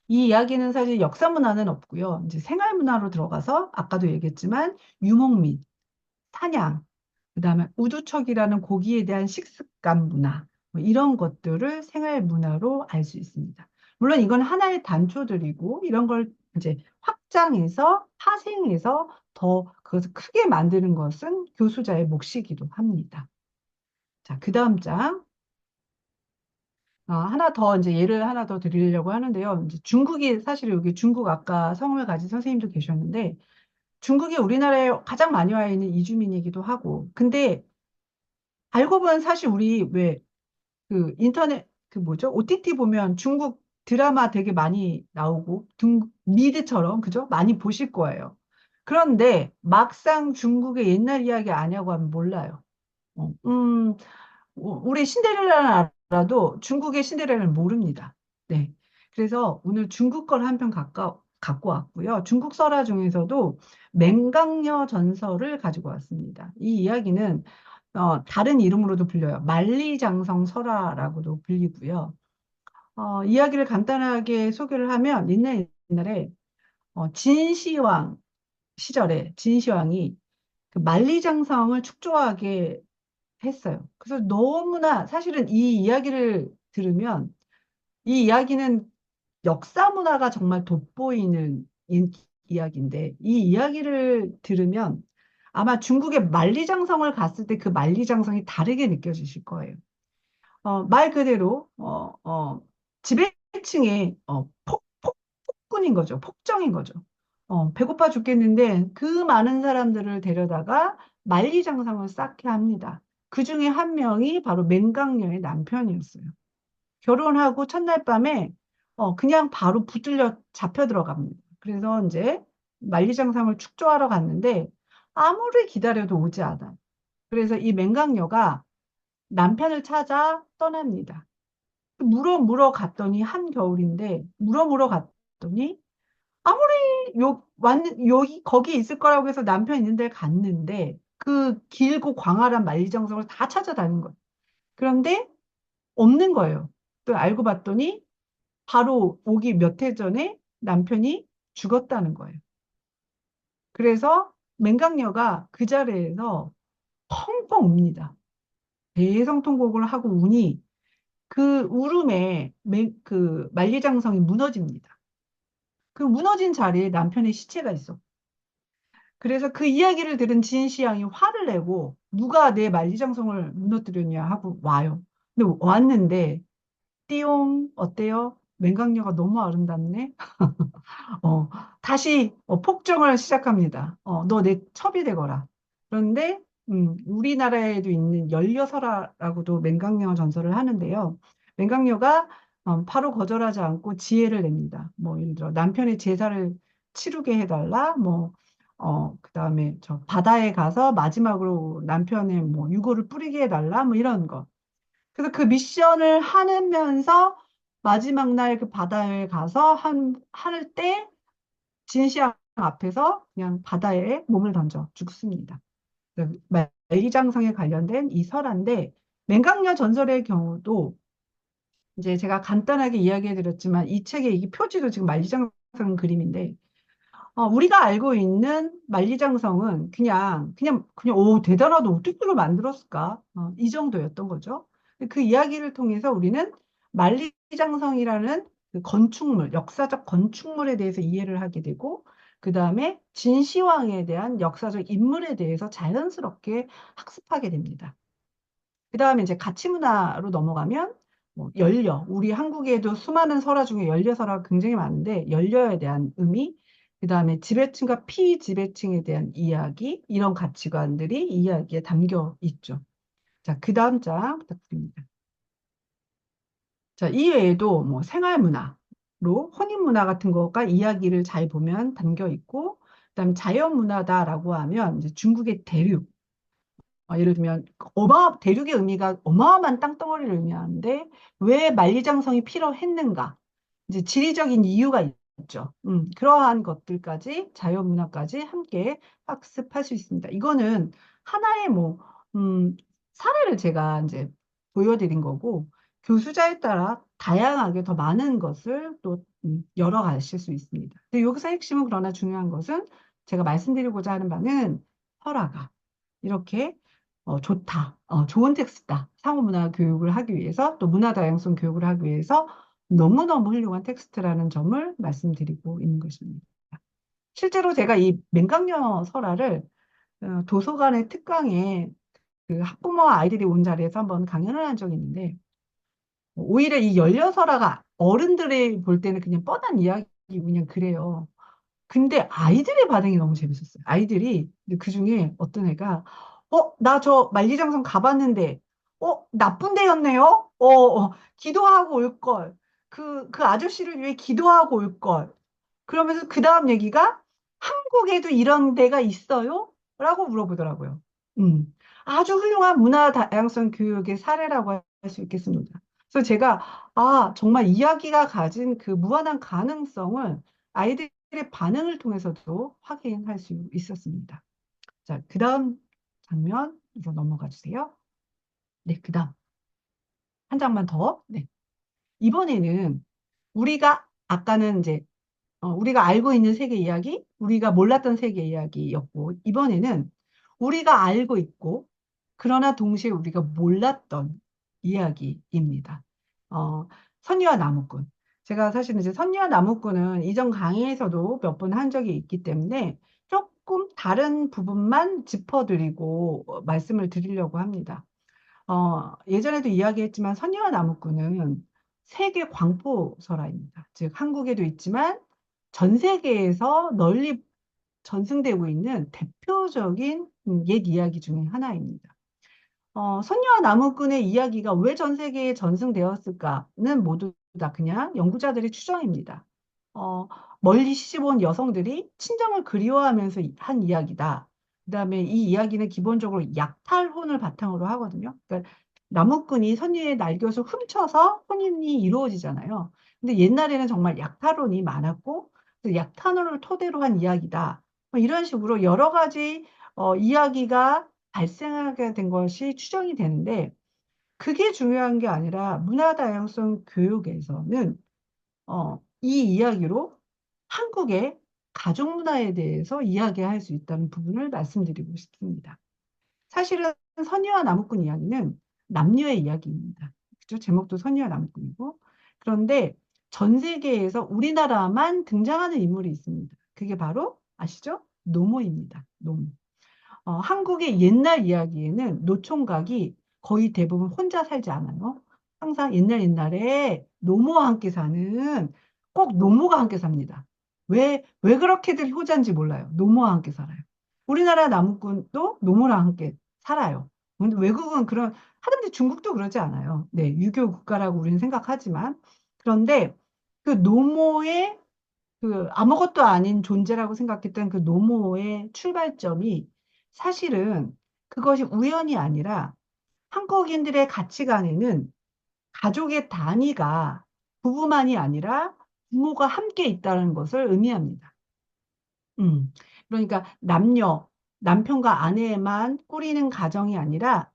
이 이야기는 사실 역사 문화는 없고요. 이제 생활 문화로 들어가서 아까도 얘기했지만 유목민, 사냥, 그다음에 우두척이라는 고기에 대한 식습관 문화, 뭐 이런 것들을 생활 문화로 알 수 있습니다. 물론 이건 하나의 단초들이고 이런 걸 이제 확장해서 파생해서 더 그것을 크게 만드는 것은 교수자의 몫이기도 합니다. 자, 그 다음 장. 하나 더 이제 예를 하나 더 드리려고 하는데요. 이제 중국이 사실 여기 중국 아까 성을 가진 선생님도 계셨는데 중국이 우리나라에 가장 많이 와 있는 이주민이기도 하고 근데 알고 보면 사실 우리 왜 그 인터넷 그 뭐죠? OTT 보면 중국 드라마 되게 많이 나오고 미드처럼 그죠? 많이 보실 거예요. 그런데 막상 중국의 옛날 이야기 아냐고 하면 몰라요. 어, 우리 신데렐라는 알아도 중국의 신데렐라는 모릅니다. 네. 그래서 오늘 중국 걸 한 편 갖고 왔고요. 중국 설화 중에서도 맹강녀 전설을 가지고 왔습니다. 이 이야기는 다른 이름으로도 불려요. 만리장성 설화라고도 불리고요. 이야기를 간단하게 소개를 하면 옛날에 진시황 시절에 진시황이 그 만리장성을 축조하게 했어요. 그래서 너무나 사실은 이 이야기를 들으면 이 이야기는 역사 문화가 정말 돋보이는 이야기인데 이 이야기를 들으면 아마 중국의 만리장성을 갔을 때 그 만리장성이 다르게 느껴지실 거예요. 말 그대로 지배층의 폭군인 거죠. 폭정인 거죠. 배고파 죽겠는데 그 많은 사람들을 데려다가 만리장성을 쌓게 합니다. 그 중에 한 명이 바로 맹강녀의 남편이었어요. 결혼하고 첫날 밤에 그냥 바로 붙들려 잡혀 들어갑니다. 그래서 이제 만리장성을 축조하러 갔는데 아무리 기다려도 오지 않아요. 그래서 이 맹강녀가 남편을 찾아 떠납니다. 물어 갔더니 한겨울인데 물어 갔더니 아무리 여기 거기 있을 거라고 해서 남편 있는 데 갔는데 그 길고 광활한 만리장성을 다 찾아다닌 거예요. 그런데 없는 거예요. 또 알고 봤더니 바로 오기 몇 해 전에 남편이 죽었다는 거예요. 그래서 맹강녀가 그 자리에서 펑펑 웁니다. 대성통곡을 하고 우니 그 울음에 그 만리장성이 무너집니다. 그 무너진 자리에 남편의 시체가 있어. 그래서 그 이야기를 들은 진시황이 화를 내고 누가 내 만리장성을 무너뜨렸냐 하고 와요. 근데 왔는데 띠용 어때요? 맹강녀가 너무 아름답네. 어, 다시 폭정을 시작합니다. 너 내 첩이 되거라. 그런데 우리나라에도 있는 연려설화라고도 맹강녀 전설을 하는데요. 맹강녀가 바로 거절하지 않고 지혜를 냅니다. 뭐 예를 들어 남편의 제사를 치르게 해달라. 뭐 그다음에 저 바다에 가서 마지막으로 남편의 뭐 유골을 뿌리게 해달라. 뭐 이런 거. 그래서 그 미션을 하면서 마지막 날 그 바다에 가서 할 때 진시황 앞에서 그냥 바다에 몸을 던져 죽습니다. 만리장성에 관련된 이 설화인데 맹강녀 전설의 경우도 이제 제가 간단하게 이야기해 드렸지만 이 책의 이 표지도 지금 만리장성 그림인데 우리가 알고 있는 만리장성은 그냥 오 대단하다 어떻게 그걸 만들었을까 이 정도였던 거죠. 그 이야기를 통해서 우리는 만리장성이라는 그 건축물, 역사적 건축물에 대해서 이해를 하게 되고 그 다음에 진시황에 대한 역사적 인물에 대해서 자연스럽게 학습하게 됩니다. 그 다음에 이제 가치문화로 넘어가면 뭐 우리 한국에도 수많은 설화 중에 연려설화가 굉장히 많은데 연려에 대한 의미, 그 다음에 지배층과 피지배층에 대한 이야기, 이런 가치관들이 이야기에 담겨 있죠. 자, 그 다음 장 부탁드립니다. 자, 이 외에도 뭐 생활문화로 혼인문화 같은 거가 이야기를 잘 보면 담겨 있고, 그다음에 자연문화다라고 하면 이제 중국의 대륙, 예를 들면 대륙의 의미가 어마어마한 땅덩어리를 의미하는데 왜 만리장성이 필요했는가? 이제 지리적인 이유가 있죠. 그러한 것들까지 자연문화까지 함께 학습할 수 있습니다. 이거는 하나의 뭐 사례를 제가 이제 보여드린 거고 교수자에 따라 다양하게 더 많은 것을 또 열어가실 수 있습니다. 근데 여기서 핵심은 그러나 중요한 것은 제가 말씀드리고자 하는 바는 설화가 이렇게 좋다, 좋은 텍스트다. 상호문화 교육을 하기 위해서 또 문화 다양성 교육을 하기 위해서 너무너무 훌륭한 텍스트라는 점을 말씀드리고 있는 것입니다. 실제로 제가 이 맹강녀 설화를 도서관의 특강에 그 학부모와 아이들이 온 자리에서 한번 강연을 한 적이 있는데 오히려 이 연려설화가 어른들이 볼 때는 그냥 뻔한 이야기고 그냥 그래요. 근데 아이들의 반응이 너무 재밌었어요. 아이들이 그 중에 어떤 애가 나 저 만리장성 가봤는데 나쁜 데였네요. 기도하고 올 걸. 그 아저씨를 위해 기도하고 올 걸. 그러면서 그 다음 얘기가 한국에도 이런 데가 있어요? 라고 물어보더라고요. 아주 훌륭한 문화 다양성 교육의 사례라고 할 수 있겠습니다. 그래서 제가 정말 이야기가 가진 그 무한한 가능성을 아이들이 반응을 통해서도 확인할 수 있었습니다. 자, 그 다음 장면으로 넘어가 주세요. 네, 그 다음. 한 장만 더. 네. 이번에는 우리가 아까는 이제 우리가 알고 있는 세계 이야기, 우리가 몰랐던 세계 이야기였고, 이번에는 우리가 알고 있고, 그러나 동시에 우리가 몰랐던 이야기입니다. 어, 선녀와 나무꾼. 제가 사실은 이제 선녀와 나무꾼은 이전 강의에서도 몇 번 한 적이 있기 때문에 조금 다른 부분만 짚어드리고 말씀을 드리려고 합니다. 예전에도 이야기했지만 선녀와 나무꾼은 세계 광포설화입니다. 즉 한국에도 있지만 전 세계에서 널리 전승되고 있는 대표적인 옛 이야기 중에 하나입니다. 선녀와 나무꾼의 이야기가 왜 전 세계에 전승되었을까는 모두 다 그냥 연구자들의 추정입니다. 어, 멀리 시집온 여성들이 친정을 그리워하면서 한 이야기다. 그다음에 이 이야기는 기본적으로 약탈혼을 바탕으로 하거든요. 그러니까 나무꾼이 선녀의 날개옷을 훔쳐서 혼인이 이루어지잖아요. 근데 옛날에는 정말 약탈혼이 많았고 그 약탈혼을 토대로 한 이야기다. 뭐 이런 식으로 여러 가지 이야기가 발생하게 된 것이 추정이 되는데 그게 중요한 게 아니라 문화다양성 교육에서는 이 이야기로 한국의 가족 문화에 대해서 이야기할 수 있다는 부분을 말씀드리고 싶습니다. 사실은 선녀와 나무꾼 이야기는 남녀의 이야기입니다. 그죠? 제목도 선녀와 나무꾼이고. 그런데 전 세계에서 우리나라만 등장하는 인물이 있습니다. 그게 바로 아시죠? 노모입니다. 노모. 한국의 옛날 이야기에는 노총각이 거의 대부분 혼자 살지 않아요. 항상 옛날에 노모와 함께 사는 꼭 노모가 함께 삽니다. 왜 그렇게들 효자인지 몰라요. 노모와 함께 살아요. 우리나라 나무꾼도 노모랑 함께 살아요. 근데 외국은 하다못해 중국도 그러지 않아요. 네, 유교 국가라고 우리는 생각하지만. 그런데 그 노모의 아무것도 아닌 존재라고 생각했던 그 노모의 출발점이 사실은 그것이 우연이 아니라 한국인들의 가치관에는 가족의 단위가 부부만이 아니라 부모가 함께 있다는 것을 의미합니다. 그러니까 남편과 아내만 꾸리는 가정이 아니라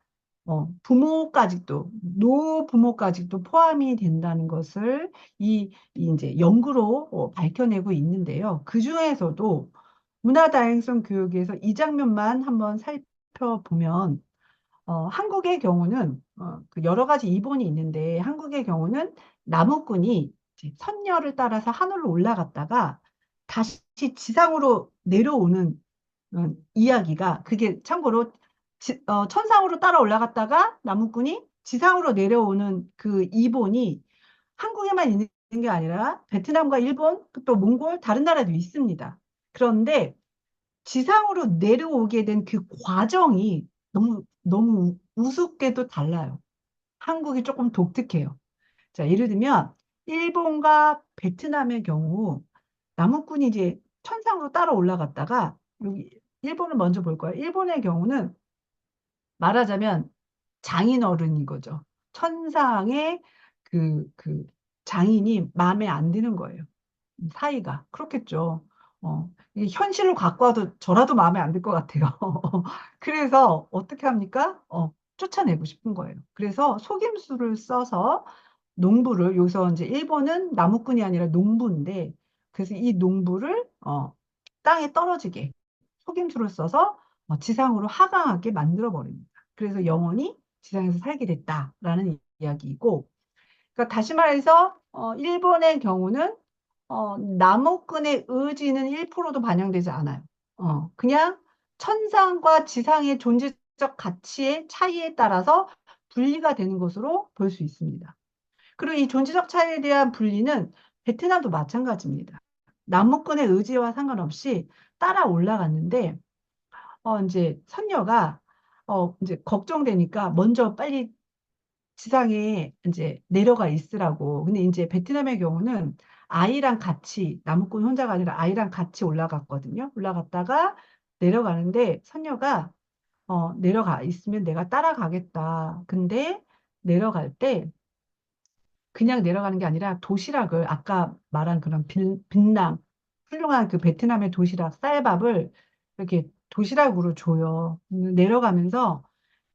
노부모까지도 포함이 된다는 것을 이제 연구로 밝혀내고 있는데요. 그 중에서도 문화다양성 교육에서 이 장면만 한번 살펴보면 한국의 경우는 그 여러 가지 이본이 있는데 한국의 경우는 나무꾼이 이제 선녀를 따라서 하늘로 올라갔다가 다시 지상으로 내려오는 이야기가 그게 참고로 천상으로 따라 올라갔다가 나무꾼이 지상으로 내려오는 그 이본이 한국에만 있는 게 아니라 베트남과 일본 또 몽골 다른 나라도 있습니다. 그런데 지상으로 내려오게 된 그 과정이 너무 우습게도 달라요. 한국이 조금 독특해요. 자, 예를 들면 일본과 베트남의 경우 나무꾼이 이제 천상으로 따라 올라갔다가 여기 일본을 먼저 볼 거예요. 일본의 경우는 말하자면 장인어른인 거죠. 천상의 그 장인이 마음에 안 드는 거예요. 사이가. 그렇겠죠. 이게 현실로 갖고 와도 저라도 마음에 안 들 것 같아요. 그래서 어떻게 합니까? 쫓아내고 싶은 거예요. 그래서 속임수를 써서 농부를, 여기서 이제 일본은 나무꾼이 아니라 농부인데, 그래서 이 농부를 땅에 떨어지게 속임수를 써서 지상으로 하강하게 만들어 버립니다. 그래서 영원히 지상에서 살게 됐다라는 이야기이고, 그러니까 다시 말해서 일본의 경우는 나무꾼의 의지는 1%도 반영되지 않아요. 그냥 천상과 지상의 존재적 가치의 차이에 따라서 분리가 되는 것으로 볼 수 있습니다. 그리고 이 존재적 차이에 대한 분리는 베트남도 마찬가지입니다. 나무꾼의 의지와 상관없이 따라 올라갔는데 이제 선녀가 이제 걱정되니까 먼저 빨리 지상에 이제 내려가 있으라고. 근데 이제 베트남의 경우는 아이랑 같이, 나무꾼 혼자가 아니라 아이랑 같이 올라갔거든요. 올라갔다가 내려가는데 선녀가 내려가 있으면 내가 따라가겠다. 근데 내려갈 때 그냥 내려가는 게 아니라 도시락을 아까 말한 그런 빛낭, 훌륭한 그 베트남의 도시락, 쌀밥을 이렇게 도시락으로 줘요. 내려가면서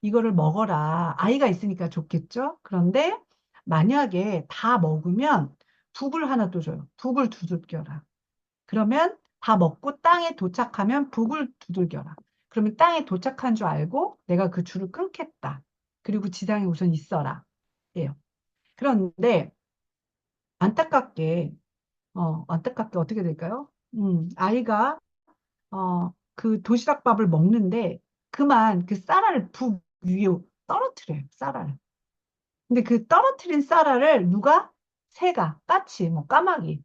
이거를 먹어라. 아이가 있으니까 좋겠죠? 그런데 만약에 다 먹으면 북을 하나 또 줘요. 북을 두들겨라. 그러면 다 먹고 땅에 도착하면 북을 두들겨라. 그러면 땅에 도착한 줄 알고 내가 그 줄을 끊겠다. 그리고 지상에 우선 있어라. 예요. 그런데 안타깝게 안타깝게 어떻게 될까요? 아이가 그 도시락밥을 먹는데 그만 그 쌀알을 북 위에 떨어뜨려요. 쌀알. 근데 그 떨어뜨린 쌀알을 누가? 새가, 까치, 뭐 까마귀.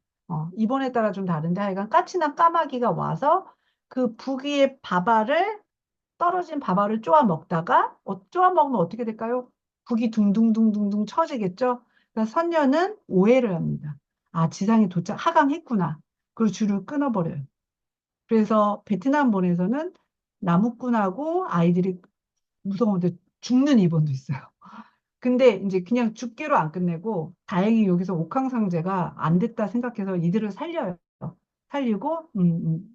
이번에 따라 좀 다른데 하여간 까치나 까마귀가 와서 그 북위의 밥알을 떨어진 밥알을 쪼아 먹다가 쪼아 먹으면 어떻게 될까요? 북이 둥둥둥둥둥 처지겠죠? 그러니까 선녀는 오해를 합니다. 아, 지상에 도착, 하강했구나. 그리고 줄을 끊어버려요. 그래서 베트남본에서는 나무꾼하고 아이들이 무서운데 죽는 입원도 있어요. 근데 이제 그냥 죽기로 안 끝내고 다행히 여기서 옥황상제가 안 됐다 생각해서 이들을 살려요. 살리고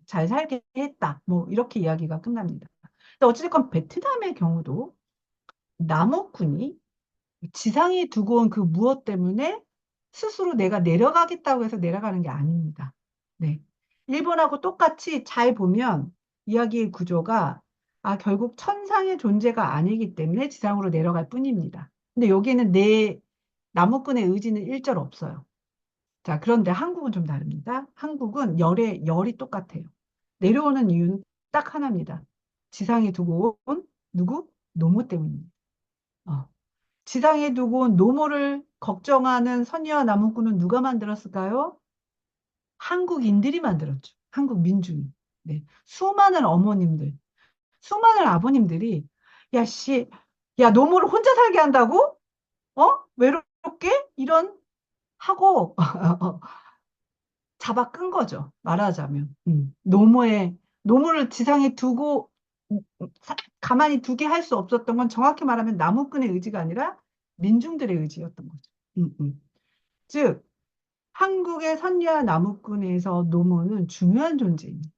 잘 살게 했다. 뭐 이렇게 이야기가 끝납니다. 근데 어찌됐건 베트남의 경우도 나무꾼이 지상에 두고 온 그 무엇 때문에 스스로 내가 내려가겠다고 해서 내려가는 게 아닙니다. 네. 일본하고 똑같이 잘 보면 이야기의 구조가 결국 천상의 존재가 아니기 때문에 지상으로 내려갈 뿐입니다. 근데 여기에는 내 나무꾼의 의지는 일절 없어요. 자, 그런데 한국은 좀 다릅니다. 한국은 열이 똑같아요. 내려오는 이유는 딱 하나입니다. 지상에 두고 온 누구? 노모 때문입니다. 어. 지상에 두고 온 노모를 걱정하는 선녀와 나무꾼은 누가 만들었을까요? 한국인들이 만들었죠. 한국 민중이. 네. 수많은 어머님들, 수많은 아버님들이 야, 씨, 야, 노모를 혼자 살게 한다고? 외롭게? 이런 하고 잡아 끈 거죠. 말하자면. 노무를 지상에 두고 가만히 두게 할 수 없었던 건 정확히 말하면 나무꾼의 의지가 아니라 민중들의 의지였던 거죠. 즉 한국의 선녀와 나무꾼에서 노무는 중요한 존재입니다.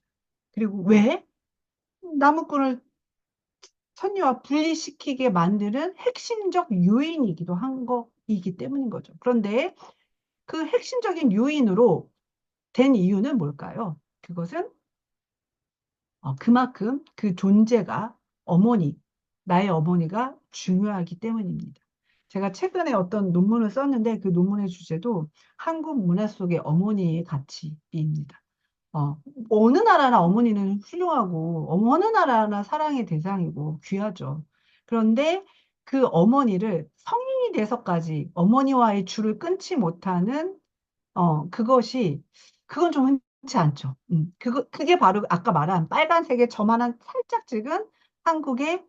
그리고 왜? 나무꾼을 선녀와 분리시키게 만드는 핵심적 요인이기도 한 거이기 때문인 거죠. 그런데 그 핵심적인 요인으로 된 이유는 뭘까요? 그것은 그만큼 그 존재가 나의 어머니가 중요하기 때문입니다. 제가 최근에 어떤 논문을 썼는데 그 논문의 주제도 한국 문화 속의 어머니의 가치입니다. 어느 나라나 어머니는 훌륭하고 어느 나라나 사랑의 대상이고 귀하죠. 그런데 그 어머니를 성인이 돼서까지 어머니와의 줄을 끊지 못하는 그건 좀 흔치 않죠. 그게 바로 아까 말한 빨간색의 저만한 살짝 찍은 한국의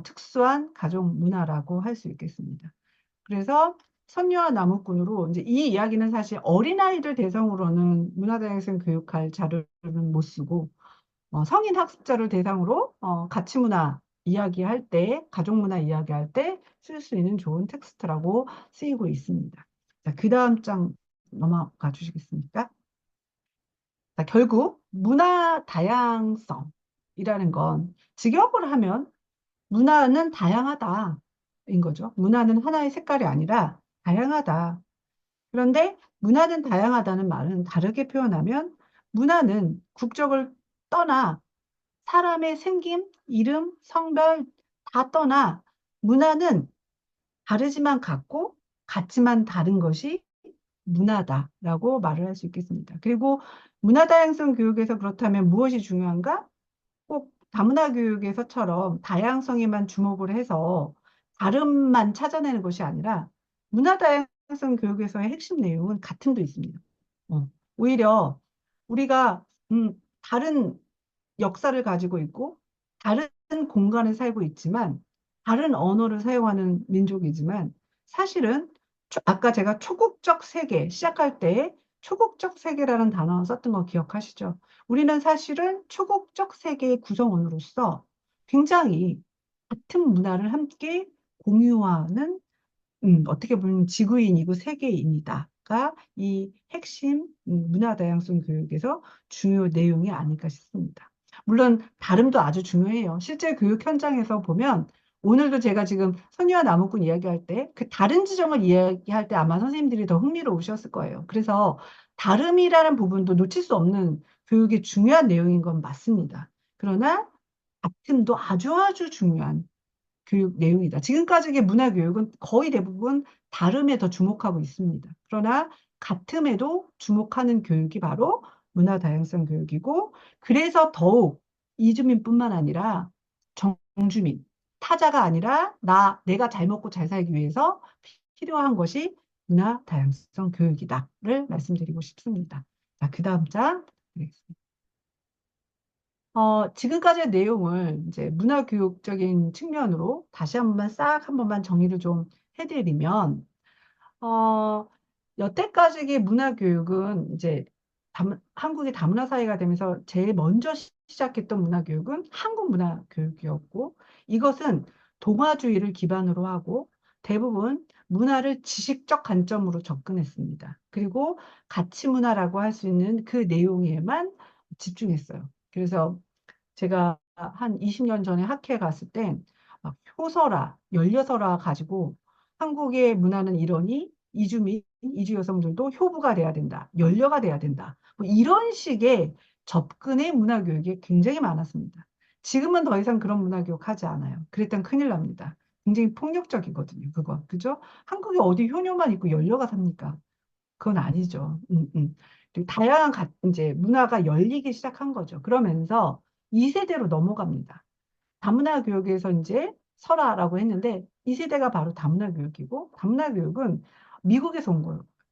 특수한 가족 문화라고 할 수 있겠습니다. 그래서 선녀와 나무꾼으로 이제 이 이야기는 사실 어린아이들 대상으로는 문화다양성 교육할 자료는 못 쓰고 성인 학습자를 대상으로 가치 문화 이야기할 때, 가족 문화 이야기할 때 쓸 수 있는 좋은 텍스트라고 쓰이고 있습니다. 자, 그 다음 장 넘어가 주시겠습니까? 자, 결국 문화 다양성이라는 건 직역을 하면 문화는 다양하다인 거죠. 문화는 하나의 색깔이 아니라 다양하다. 그런데 문화는 다양하다는 말은 다르게 표현하면 문화는 국적을 떠나 사람의 생김, 이름, 성별 다 떠나 문화는 다르지만 같고 같지만 다른 것이 문화다라고 말을 할 수 있겠습니다. 그리고 문화다양성 교육에서 그렇다면 무엇이 중요한가? 꼭 다문화 교육에서처럼 다양성에만 주목을 해서 다름만 찾아내는 것이 아니라 문화다양성 교육에서의 핵심 내용은 같음도 있습니다. 오히려 우리가 다른 역사를 가지고 있고 다른 공간에 살고 있지만 다른 언어를 사용하는 민족이지만 사실은 아까 제가 초국적 세계 시작할 때 초국적 세계라는 단어 썼던 거 기억하시죠? 우리는 사실은 초국적 세계의 구성원으로서 굉장히 같은 문화를 함께 공유하는 어떻게 보면 지구인이고 세계인이다. 이 핵심 문화 다양성 교육에서 중요 내용이 아닐까 싶습니다. 물론 발음도 아주 중요해요. 실제 교육 현장에서 보면 오늘도 제가 지금 선유와 나무꾼 이야기할 때 그 다른 지점을 이야기할 때 아마 선생님들이 더 흥미로우셨을 거예요. 그래서 발음이라는 부분도 놓칠 수 없는 교육의 중요한 내용인 건 맞습니다. 그러나 같음도 아주 아주 중요한 교육 내용이다. 지금까지의 문화 교육은 거의 대부분 다름에 더 주목하고 있습니다. 그러나 같음에도 주목하는 교육이 바로 문화 다양성 교육이고, 그래서 더욱 이주민뿐만 아니라 정주민, 타자가 아니라 내가 잘 먹고 잘 살기 위해서 필요한 것이 문화 다양성 교육이다를 말씀드리고 싶습니다. 자, 그 다음 장. 드리겠습니다. 지금까지의 내용을 이제 문화교육적인 측면으로 다시 한 번만 정리를 좀 해드리면, 어, 여태까지의 문화교육은 이제 한국이 다문화 사회가 되면서 제일 먼저 시작했던 문화교육은 한국 문화교육이었고, 이것은 동화주의를 기반으로 하고 대부분 문화를 지식적 관점으로 접근했습니다. 그리고 가치 문화라고 할 수 있는 그 내용에만 집중했어요. 그래서 제가 한 20년 전에 학회에 갔을 때 막 효서라, 연려서라 가지고 한국의 문화는 이러니 이주민, 이주 여성들도 효부가 돼야 된다, 연려가 돼야 된다. 뭐 이런 식의 접근의 문화 교육이 굉장히 많았습니다. 지금은 더 이상 그런 문화 교육 하지 않아요. 그랬던 큰일 납니다. 굉장히 폭력적이거든요, 그거. 그죠? 한국에 어디 효녀만 있고 연려가 삽니까? 그건 아니죠. 그리고 다양한 이제 문화가 열리기 시작한 거죠. 그러면서 2세대로 넘어갑니다. 다문화 교육에서 이제 설화라고 했는데 2세대가 바로 다문화 교육이고, 다문화 교육은 미국에서 온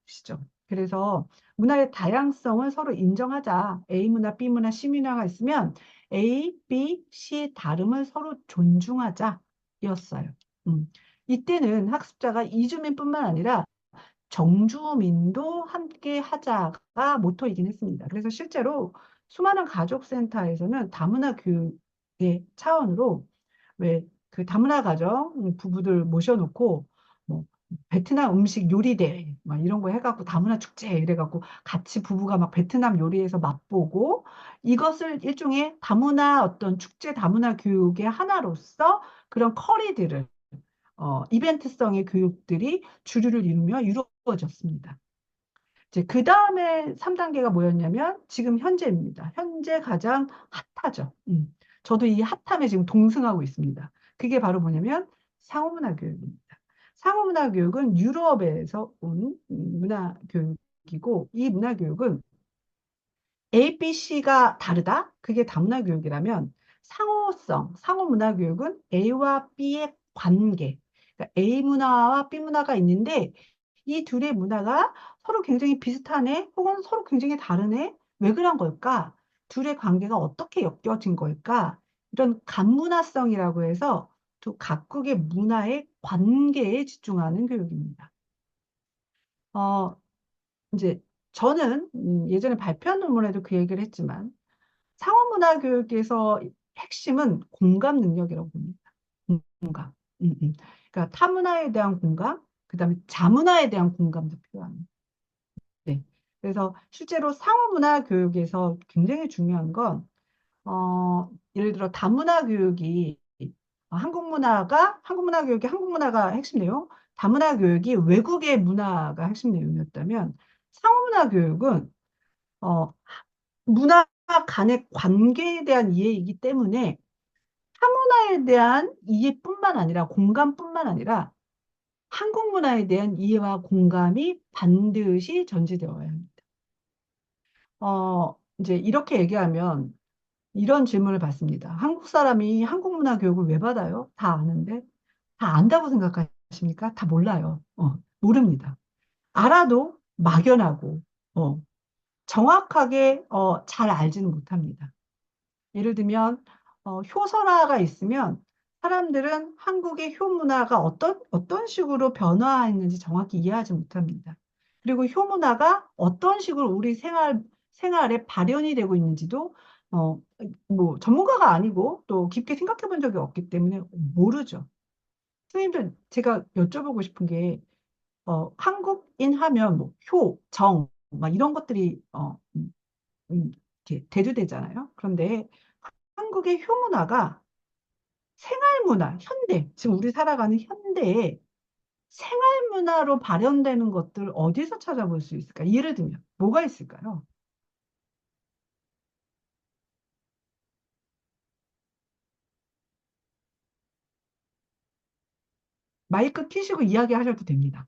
것이죠. 그래서 문화의 다양성을 서로 인정하자. A 문화, B 문화, C 문화가 있으면 A, B, C 다름을 서로 존중하자 였어요. 이때는 학습자가 이주민뿐만 아니라 정주민도 함께 하자가 모토이긴 했습니다. 그래서 실제로 수많은 가족센터에서는 다문화 교육의 차원으로 왜 그 다문화 가정 부부들 모셔놓고 뭐 베트남 음식 요리 대회 막 이런 거 해갖고 다문화 축제 이래갖고 같이 부부가 막 베트남 요리에서 맛보고, 이것을 일종의 다문화 어떤 축제 다문화 교육의 하나로서 그런 커리들을 이벤트성의 교육들이 주류를 이루며 이루어졌습니다. 이제 그 다음에 3단계가 뭐였냐면 지금 현재입니다. 현재 가장 핫하죠. 저도 이 핫함에 지금 동승하고 있습니다. 그게 바로 뭐냐면 상호문화 교육입니다. 상호문화 교육은 유럽에서 온 문화 교육이고, 이 문화 교육은 A, B, C가 다르다? 그게 다문화 교육이라면 상호성, 상호 문화 교육은 A와 B의 관계. 그러니까 A 문화와 B 문화가 있는데 이 둘의 문화가 서로 굉장히 비슷하네? 혹은 서로 굉장히 다르네? 왜 그런 걸까? 둘의 관계가 어떻게 엮여진 걸까? 이런 간문화성이라고 해서 두 각국의 문화의 관계에 집중하는 교육입니다. 어, 이제 저는 예전에 발표한 논문에도 그 얘기를 했지만 상호문화 교육에서 핵심은 공감 능력이라고 봅니다. 공감. 그러니까 타문화에 대한 공감, 그다음에 자문화에 대한 공감도 필요합니다. 네. 그래서 실제로 상호문화 교육에서 굉장히 중요한 건 예를 들어 다문화 교육이 한국 문화 교육이 한국 문화가 핵심 내용, 다문화 교육이 외국의 문화가 핵심 내용이었다면 상호문화 교육은 어, 문화 간의 관계에 대한 이해이기 때문에 타문화에 대한 이해뿐만 아니라 공감뿐만 아니라 한국 문화에 대한 이해와 공감이 반드시 전제되어야 합니다. 이제 이렇게 얘기하면 이런 질문을 받습니다. 한국 사람이 한국 문화 교육을 왜 받아요? 다 아는데? 다 안다고 생각하십니까? 다 몰라요. 모릅니다. 알아도 막연하고, 정확하게, 잘 알지는 못합니다. 예를 들면, 효설화가 있으면 사람들은 한국의 효문화가 어떤 식으로 변화했는지 정확히 이해하지 못합니다. 그리고 효문화가 어떤 식으로 우리 생활에 발현이 되고 있는지도, 뭐, 전문가가 아니고 또 깊게 생각해 본 적이 없기 때문에 모르죠. 선생님들, 제가 여쭤보고 싶은 게 한국인 하면 뭐 효, 정, 막 이런 것들이 이렇게 대두되잖아요. 그런데 한국의 효문화가 생활문화, 현대, 지금 우리 살아가는 현대에 생활문화로 발현되는 것들 어디서 찾아볼 수 있을까? 예를 들면 뭐가 있을까요? 마이크 켜시고 이야기하셔도 됩니다.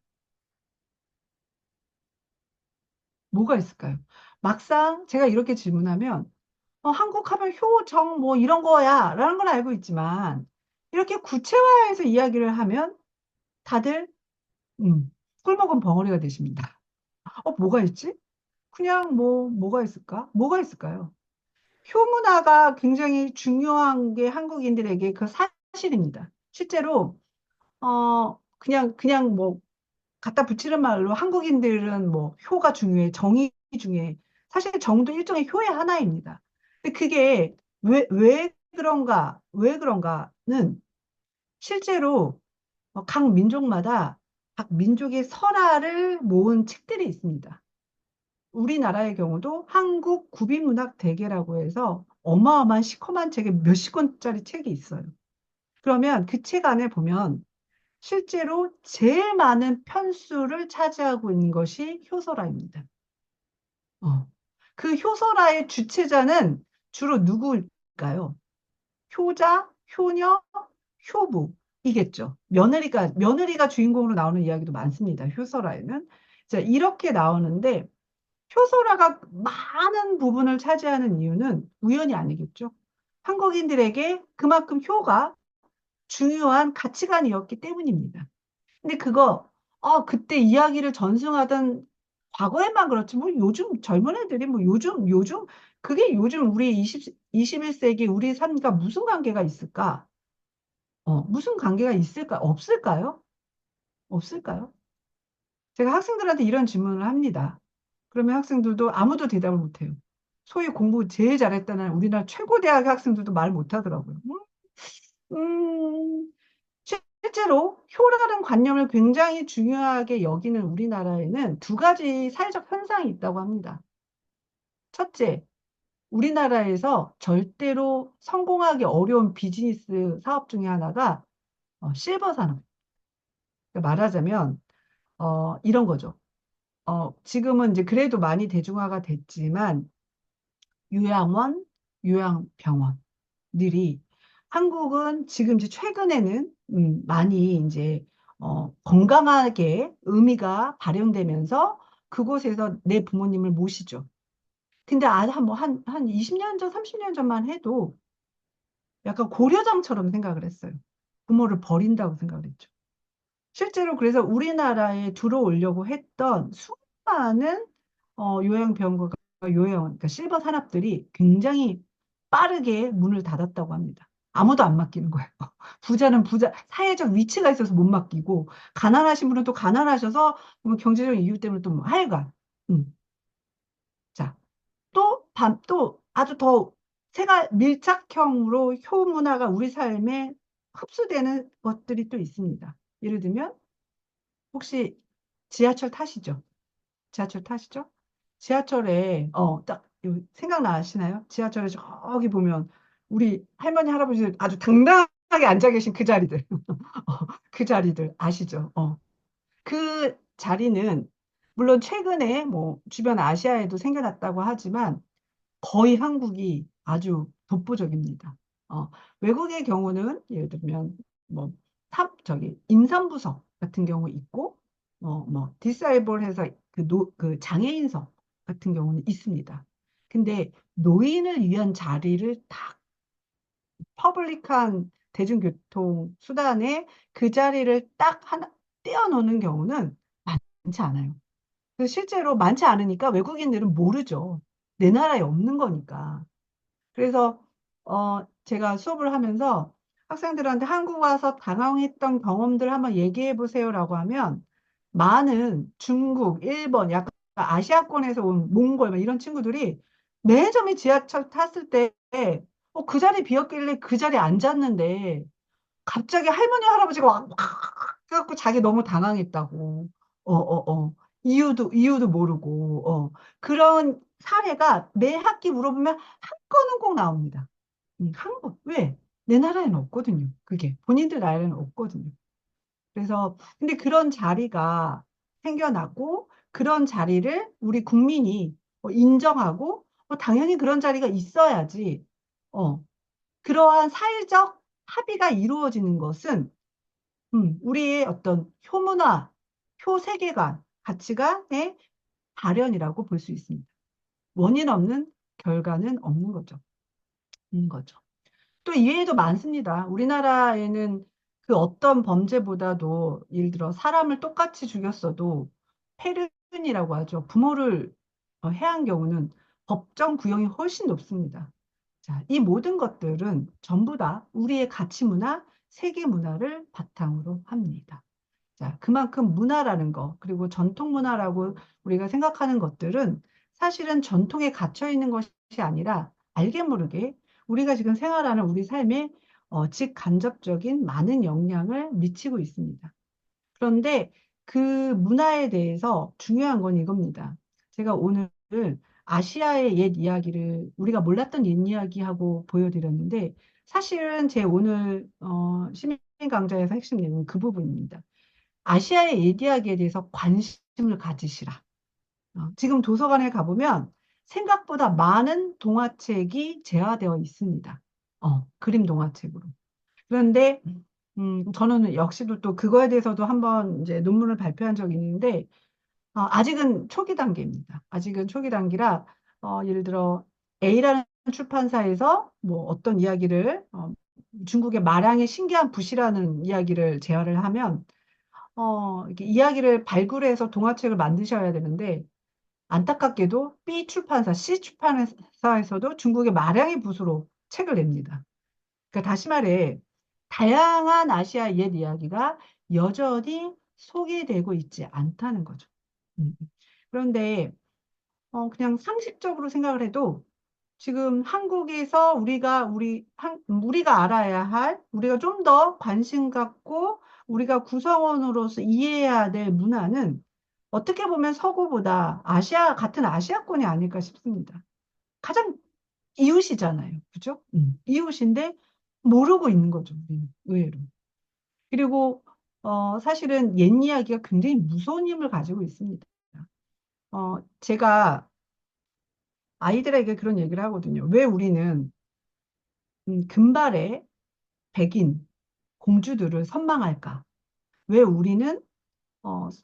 뭐가 있을까요? 막상 제가 이렇게 질문하면 한국 하면 효, 정, 뭐 이런 거야 라는 걸 알고 있지만 이렇게 구체화해서 이야기를 하면 다들 꿀먹은 벙어리가 되십니다. 뭐가 있지? 그냥 뭐가 있을까? 뭐가 있을까요? 효문화가 굉장히 중요한 게 한국인들에게 그 사실입니다. 실제로 그냥 뭐 갖다 붙이는 말로 한국인들은 뭐 효가 중요해, 정이 중요해. 사실 정도 일종의 효의 하나입니다. 근데 그게 왜 그런가? 왜 그런가는 실제로 각 민족마다 각 민족의 설화를 모은 책들이 있습니다. 우리나라의 경우도 한국 구비문학 대계라고 해서 어마어마한 시커먼 책에 몇십 권짜리 책이 있어요. 그러면 그 책 안에 보면 실제로 제일 많은 편수를 차지하고 있는 것이 효서라입니다. 어. 그 효서라의 주체자는 주로 누구일까요? 효자, 효녀, 효부이겠죠. 며느리가 주인공으로 나오는 이야기도 많습니다. 효서라에는. 자, 이렇게 나오는데 효소라가 많은 부분을 차지하는 이유는 우연이 아니겠죠. 한국인들에게 그만큼 효가 중요한 가치관이었기 때문입니다. 근데 그때 이야기를 전승하던 과거에만 그렇지, 뭐 요즘 젊은 애들이 뭐 그게 요즘 우리 21세기 우리 삶과 무슨 관계가 있을까? 무슨 관계가 있을까? 없을까요? 없을까요? 제가 학생들한테 이런 질문을 합니다. 그러면 학생들도 아무도 대답을 못해요. 소위 공부 제일 잘했다는 우리나라 최고 대학 학생들도 말 못하더라고요. 음, 실제로 효라는 관념을 굉장히 중요하게 여기는 우리나라에는 두 가지 사회적 현상이 있다고 합니다. 첫째, 우리나라에서 절대로 성공하기 어려운 비즈니스 사업 중에 하나가 실버 산업. 그러니까 말하자면 이런 거죠. 지금은 이제 그래도 많이 대중화가 됐지만 요양원, 요양병원들이 한국은 지금 이제 최근에는 많이 이제 건강하게 의미가 발현되면서 그곳에서 내 부모님을 모시죠. 근데 한 20년 전, 30년 전만 해도 약간 고려장처럼 생각을 했어요. 부모를 버린다고 생각을 했죠. 실제로 그래서 우리나라에 들어오려고 했던 수많은 요양병원과 그러니까 실버 산업들이 굉장히 빠르게 문을 닫았다고 합니다. 아무도 안 맡기는 거예요. 부자는 사회적 위치가 있어서 못 맡기고, 가난하신 분은 또 가난하셔서 뭐 경제적 이유 때문에 또 뭐 하여간. 음. 자, 또 아주 더 생활 밀착형으로 효문화가 우리 삶에 흡수되는 것들이 또 있습니다. 예를 들면, 혹시 지하철 타시죠? 지하철 타시죠? 지하철에, 딱, 생각나시나요? 지하철에 저기 보면, 우리 할머니, 할아버지들 아주 당당하게 앉아 계신 그 자리들. 그 자리들 아시죠? 그 자리는, 물론 최근에 뭐, 주변 아시아에도 생겨났다고 하지만, 거의 한국이 아주 독보적입니다. 외국의 경우는 예를 들면 뭐 임산부석 같은 경우 있고 뭐 디사이블 해서 그 장애인석 같은 경우는 있습니다. 근데 노인을 위한 자리를 딱 퍼블릭한 대중교통 수단에 그 자리를 딱 하나 떼어놓는 경우는 많지 않아요. 그래서 실제로 많지 않으니까 외국인들은 모르죠. 내 나라에 없는 거니까. 그래서 제가 수업을 하면서 학생들한테 한국 와서 당황했던 경험들 한번 얘기해 보세요라고 하면 많은 중국, 일본, 약간 아시아권에서 온 몽골 막 이런 친구들이 맨 처음에 지하철 탔을 때 그 자리 비었길래 그 자리에 앉았는데 갑자기 할머니, 할아버지가 와 해갖고 자기 너무 당황했다고. 이유도 모르고, 그런 사례가 매 학기 물어보면 한 건은 꼭 나옵니다. 한 건. 왜? 내 나라에는 없거든요. 그게. 본인들 나라에는 없거든요. 그래서, 근데 그런 자리가 생겨나고, 그런 자리를 우리 국민이 인정하고, 당연히 그런 자리가 있어야지, 어, 그러한 사회적 합의가 이루어지는 것은 우리의 어떤 효문화, 효세계관, 가치관의 발현이라고 볼 수 있습니다. 원인 없는 결과는 없는 거죠. 거죠. 또 이외에도 많습니다. 우리나라에는 그 어떤 범죄보다도 예를 들어 사람을 똑같이 죽였어도 폐륜이라고 하죠. 부모를 해한 경우는 법정 구형이 훨씬 높습니다. 자, 이 모든 것들은 전부 다 우리의 가치 문화, 세계 문화를 바탕으로 합니다. 자, 그만큼 문화라는 거, 그리고 전통 문화라고 우리가 생각하는 것들은 사실은 전통에 갇혀 있는 것이 아니라 알게 모르게 우리가 지금 생활하는 우리 삶에 직간접적인 많은 영향을 미치고 있습니다. 그런데 그 문화에 대해서 중요한 건 이겁니다. 제가 오늘 아시아의 옛 이야기를 우리가 몰랐던 옛 이야기하고 보여드렸는데 사실은 제 오늘 시민 강좌에서 핵심 내용은 그 부분입니다. 아시아의 옛 이야기에 대해서 관심을 가지시라. 지금 도서관에 가보면 생각보다 많은 동화책이 제화되어 있습니다. 그림 동화책으로. 그런데 저는 역시도 또 그거에 대해서도 한번 이제 논문을 발표한 적이 있는데 아직은 초기 단계입니다. 아직은 초기 단계라 예를 들어 A라는 출판사에서 뭐 어떤 이야기를 중국의 마량의 신기한 붓이라는 이야기를 제화를 하면 이렇게 이야기를 발굴해서 동화책을 만드셔야 되는데 안타깝게도 B 출판사, C 출판사에서도 중국의 마량의 붓으로 책을 냅니다. 그러니까 다시 말해 다양한 아시아 옛 이야기가 여전히 소개되고 있지 않다는 거죠. 음. 그런데 그냥 상식적으로 생각을 해도 지금 한국에서 우리가 알아야 할, 우리가 좀 더 관심 갖고 우리가 구성원으로서 이해해야 될 문화는 어떻게 보면 서구보다 같은 아시아권이 아닐까 싶습니다. 가장 이웃이잖아요. 그죠? 이웃인데 모르고 있는 거죠. 우리는 의외로. 그리고 사실은 옛 이야기가 굉장히 무서운 힘을 가지고 있습니다. 제가 아이들에게 그런 얘기를 하거든요. 왜 우리는 금발의 백인 공주들을 선망할까? 왜 우리는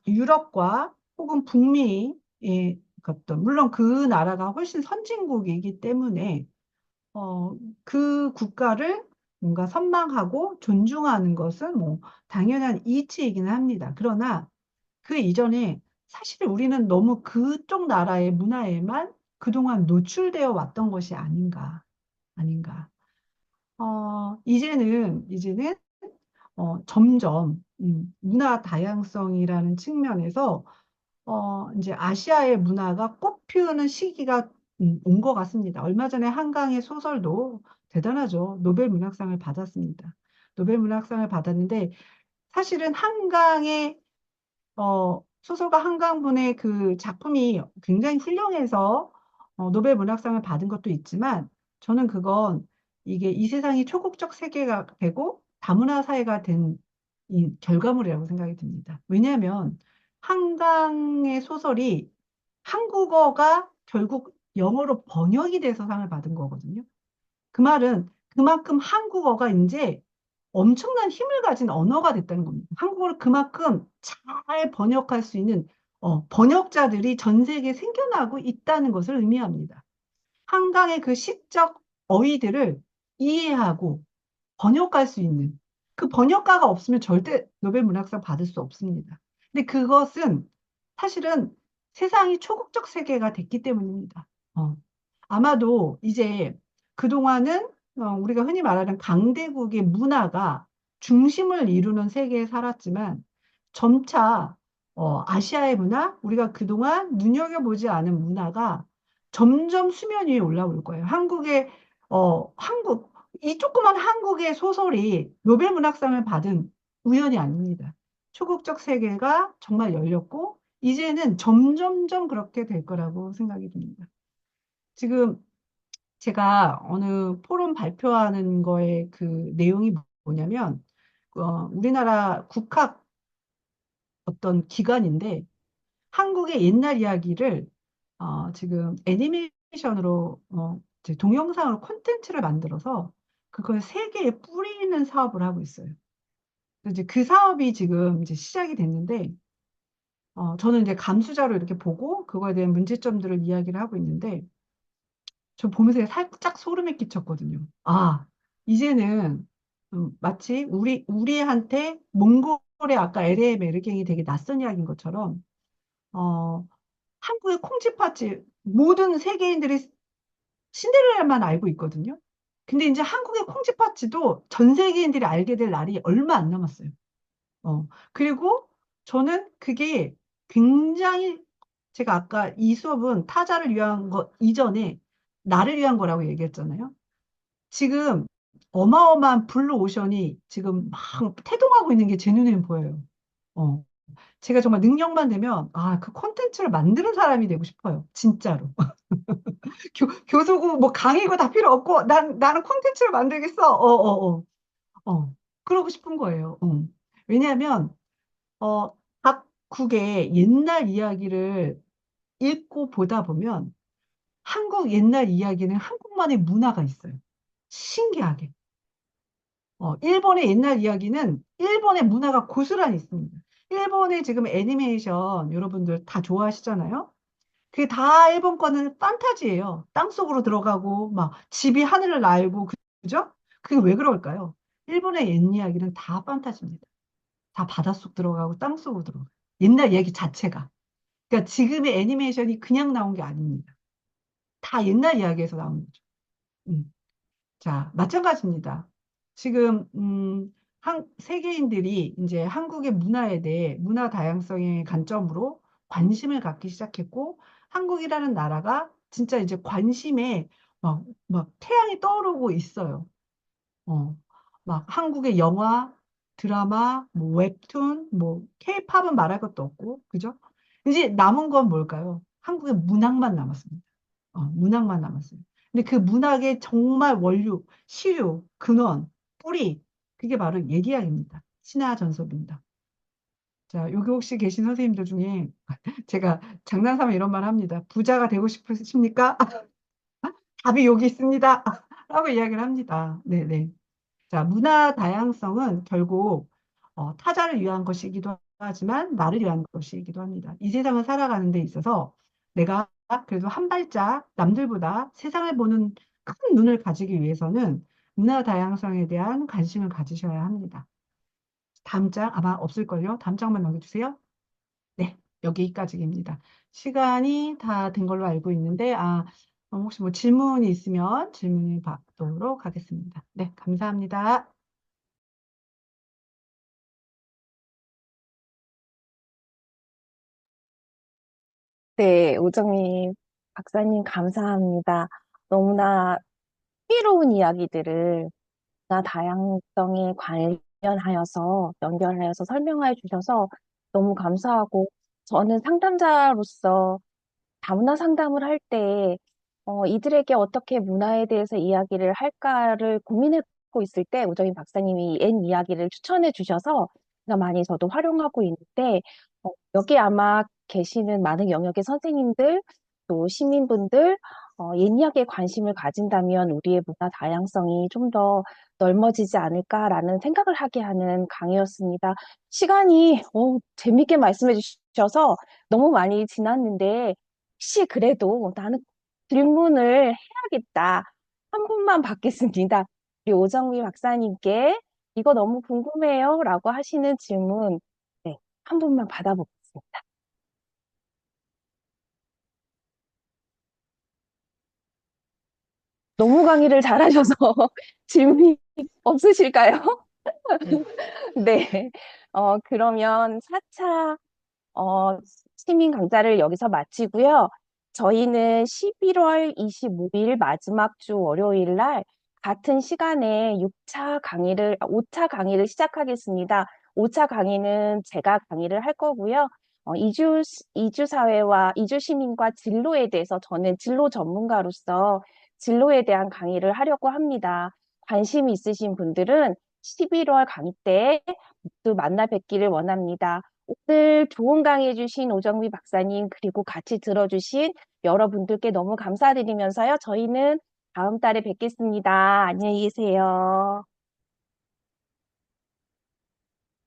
유럽과 혹은 북미의 어떤 물론 그 나라가 훨씬 선진국이기 때문에 그 국가를 뭔가 선망하고 존중하는 것은 뭐 당연한 이치이기는 합니다. 그러나 그 이전에 사실 우리는 너무 그쪽 나라의 문화에만 그동안 노출되어 왔던 것이 아닌가. 이제는 점점 문화 다양성이라는 측면에서 이제 아시아의 문화가 꽃피우는 시기가 온 것 같습니다. 얼마 전에 한강의 소설도 대단하죠. 노벨 문학상을 받았습니다. 노벨 문학상을 받았는데 사실은 소설가 한강분의 그 작품이 굉장히 훌륭해서 노벨 문학상을 받은 것도 있지만 저는 그건 이게 이 세상이 초국적 세계가 되고 다문화 사회가 된 이 결과물이라고 생각이 듭니다. 왜냐하면 한강의 소설이 한국어가 결국 영어로 번역이 돼서 상을 받은 거거든요. 그 말은 그만큼 한국어가 이제 엄청난 힘을 가진 언어가 됐다는 겁니다. 한국어를 그만큼 잘 번역할 수 있는 번역자들이 전 세계에 생겨나고 있다는 것을 의미합니다. 한강의 그 시적 어휘들을 이해하고 번역할 수 있는 그 번역가가 없으면 절대 노벨 문학상 받을 수 없습니다. 근데 그것은 사실은 세상이 초국적 세계가 됐기 때문입니다. 아마도 이제 그동안은 우리가 흔히 말하는 강대국의 문화가 중심을 이루는 세계에 살았지만 점차 아시아의 문화, 우리가 그동안 눈여겨보지 않은 문화가 점점 수면 위에 올라올 거예요. 이 조그만 한국의 소설이 노벨 문학상을 받은 우연이 아닙니다. 초국적 세계가 정말 열렸고, 이제는 점점점 그렇게 될 거라고 생각이 듭니다. 지금 제가 어느 포럼 발표하는 거에 그 내용이 뭐냐면, 우리나라 국학 어떤 기관인데, 한국의 옛날 이야기를 지금 애니메이션으로 이제 동영상으로 콘텐츠를 만들어서 그걸 세계에 뿌리는 사업을 하고 있어요. 그래서 이제 그 사업이 지금 이제 시작이 됐는데 저는 이제 감수자로 이렇게 보고 그거에 대한 문제점들을 이야기를 하고 있는데 저 보면서 살짝 소름이 끼쳤거든요. 아, 이제는 마치 우리한테 몽골의 아까 LA 메르갱이 되게 낯선 이야기인 것처럼 어, 한국의 콩쥐팥집 모든 세계인들이 신데렐라만 알고 있거든요. 근데 이제 한국의 콩쥐팥쥐도 전 세계인들이 알게 될 날이 얼마 안 남았어요. 그리고 저는 그게 굉장히 제가 아까 이 수업은 타자를 위한 것 이전에 나를 위한 거라고 얘기했잖아요. 지금 어마어마한 블루 오션이 지금 막 태동하고 있는 게 제 눈에는 보여요. 어. 제가 정말 능력만 되면 그 콘텐츠를 만드는 사람이 되고 싶어요. 진짜로. 교수고 뭐 강의고 다 필요 없고 나는 콘텐츠를 만들겠어. 그러고 싶은 거예요. 왜냐하면 각 국의 옛날 이야기를 읽고 보다 보면 한국 옛날 이야기는 한국만의 문화가 있어요. 신기하게. 일본의 옛날 이야기는 일본의 문화가 고스란히 있습니다. 일본의 지금 애니메이션 여러분들 다 좋아하시잖아요. 그게 다 일본 거는 판타지예요. 땅속으로 들어가고 막 집이 하늘을 날고 그죠? 그게 왜 그럴까요? 일본의 옛 이야기는 다 판타지입니다. 다 바닷속 들어가고 땅속으로 들어가요. 옛날 이야기 자체가. 그러니까 지금의 애니메이션이 그냥 나온 게 아닙니다. 다 옛날 이야기에서 나온 거죠. 음. 자, 마찬가지입니다. 지금 세계인들이 이제 한국의 문화에 대해 문화 다양성의 관점으로 관심을 갖기 시작했고 한국이라는 나라가 진짜 이제 관심에 막 태양이 떠오르고 있어요. 어, 막 한국의 영화, 드라마, 뭐 웹툰, 뭐 케이팝은 말할 것도 없고, 그죠? 이제 남은 건 뭘까요? 한국의 문학만 남았습니다. 문학만 남았어요. 근데 그 문학의 정말 원류, 시류, 근원, 뿌리, 그게 바로 예리학입니다. 신화 전속입니다. 자, 여기 혹시 계신 선생님들 중에 제가 장난삼아 이런 말 합니다. 부자가 되고 싶으십니까? 답이 여기 있습니다. 라고 이야기를 합니다. 네네. 자, 문화 다양성은 결국 타자를 위한 것이기도 하지만 나를 위한 것이기도 합니다. 이 세상을 살아가는 데 있어서 내가 그래도 한 발짝 남들보다 세상을 보는 큰 눈을 가지기 위해서는 문화 다양성에 대한 관심을 가지셔야 합니다. 다음 장 아마 없을걸요? 다음 장만 넘겨주세요. 네, 여기까지입니다. 시간이 다 된 걸로 알고 있는데, 혹시 뭐 질문이 있으면 질문을 받도록 하겠습니다. 네, 감사합니다. 네, 오정희 박사님 감사합니다. 너무나 흥미로운 이야기들을 나 다양성에 관련하여서 연결하여서 설명해 주셔서 너무 감사하고 저는 상담자로서 다문화 상담을 할 때 이들에게 어떻게 문화에 대해서 이야기를 할까를 고민하고 있을 때 우정인 박사님이 N 이야기를 추천해 주셔서 제가 많이 저도 활용하고 있는데 여기 아마 계시는 많은 영역의 선생님들 또 시민분들 옛 이야기에 관심을 가진다면 우리의 문화 다양성이 좀 더 넓어지지 않을까라는 생각을 하게 하는 강의였습니다. 시간이 재밌게 말씀해 주셔서 너무 많이 지났는데 혹시 그래도 나는 질문을 해야겠다. 한 분만 받겠습니다. 우리 오정미 박사님께 이거 너무 궁금해요. 라고 하시는 질문, 네, 한 분만 받아보겠습니다. 너무 강의를 잘하셔서 질문이 없으실까요? 네. 네. 그러면 4차 시민 강좌를 여기서 마치고요. 저희는 11월 25일 마지막 주 월요일 날 같은 시간에 5차 강의를 시작하겠습니다. 5차 강의는 제가 강의를 할 거고요. 이주 사회와 이주 시민과 진로에 대해서 저는 진로 전문가로서 진로에 대한 강의를 하려고 합니다. 관심이 있으신 분들은 11월 강의 때 모두 만나 뵙기를 원합니다. 오늘 좋은 강의 해주신 오정미 박사님 그리고 같이 들어주신 여러분들께 너무 감사드리면서요. 저희는 다음 달에 뵙겠습니다. 안녕히 계세요.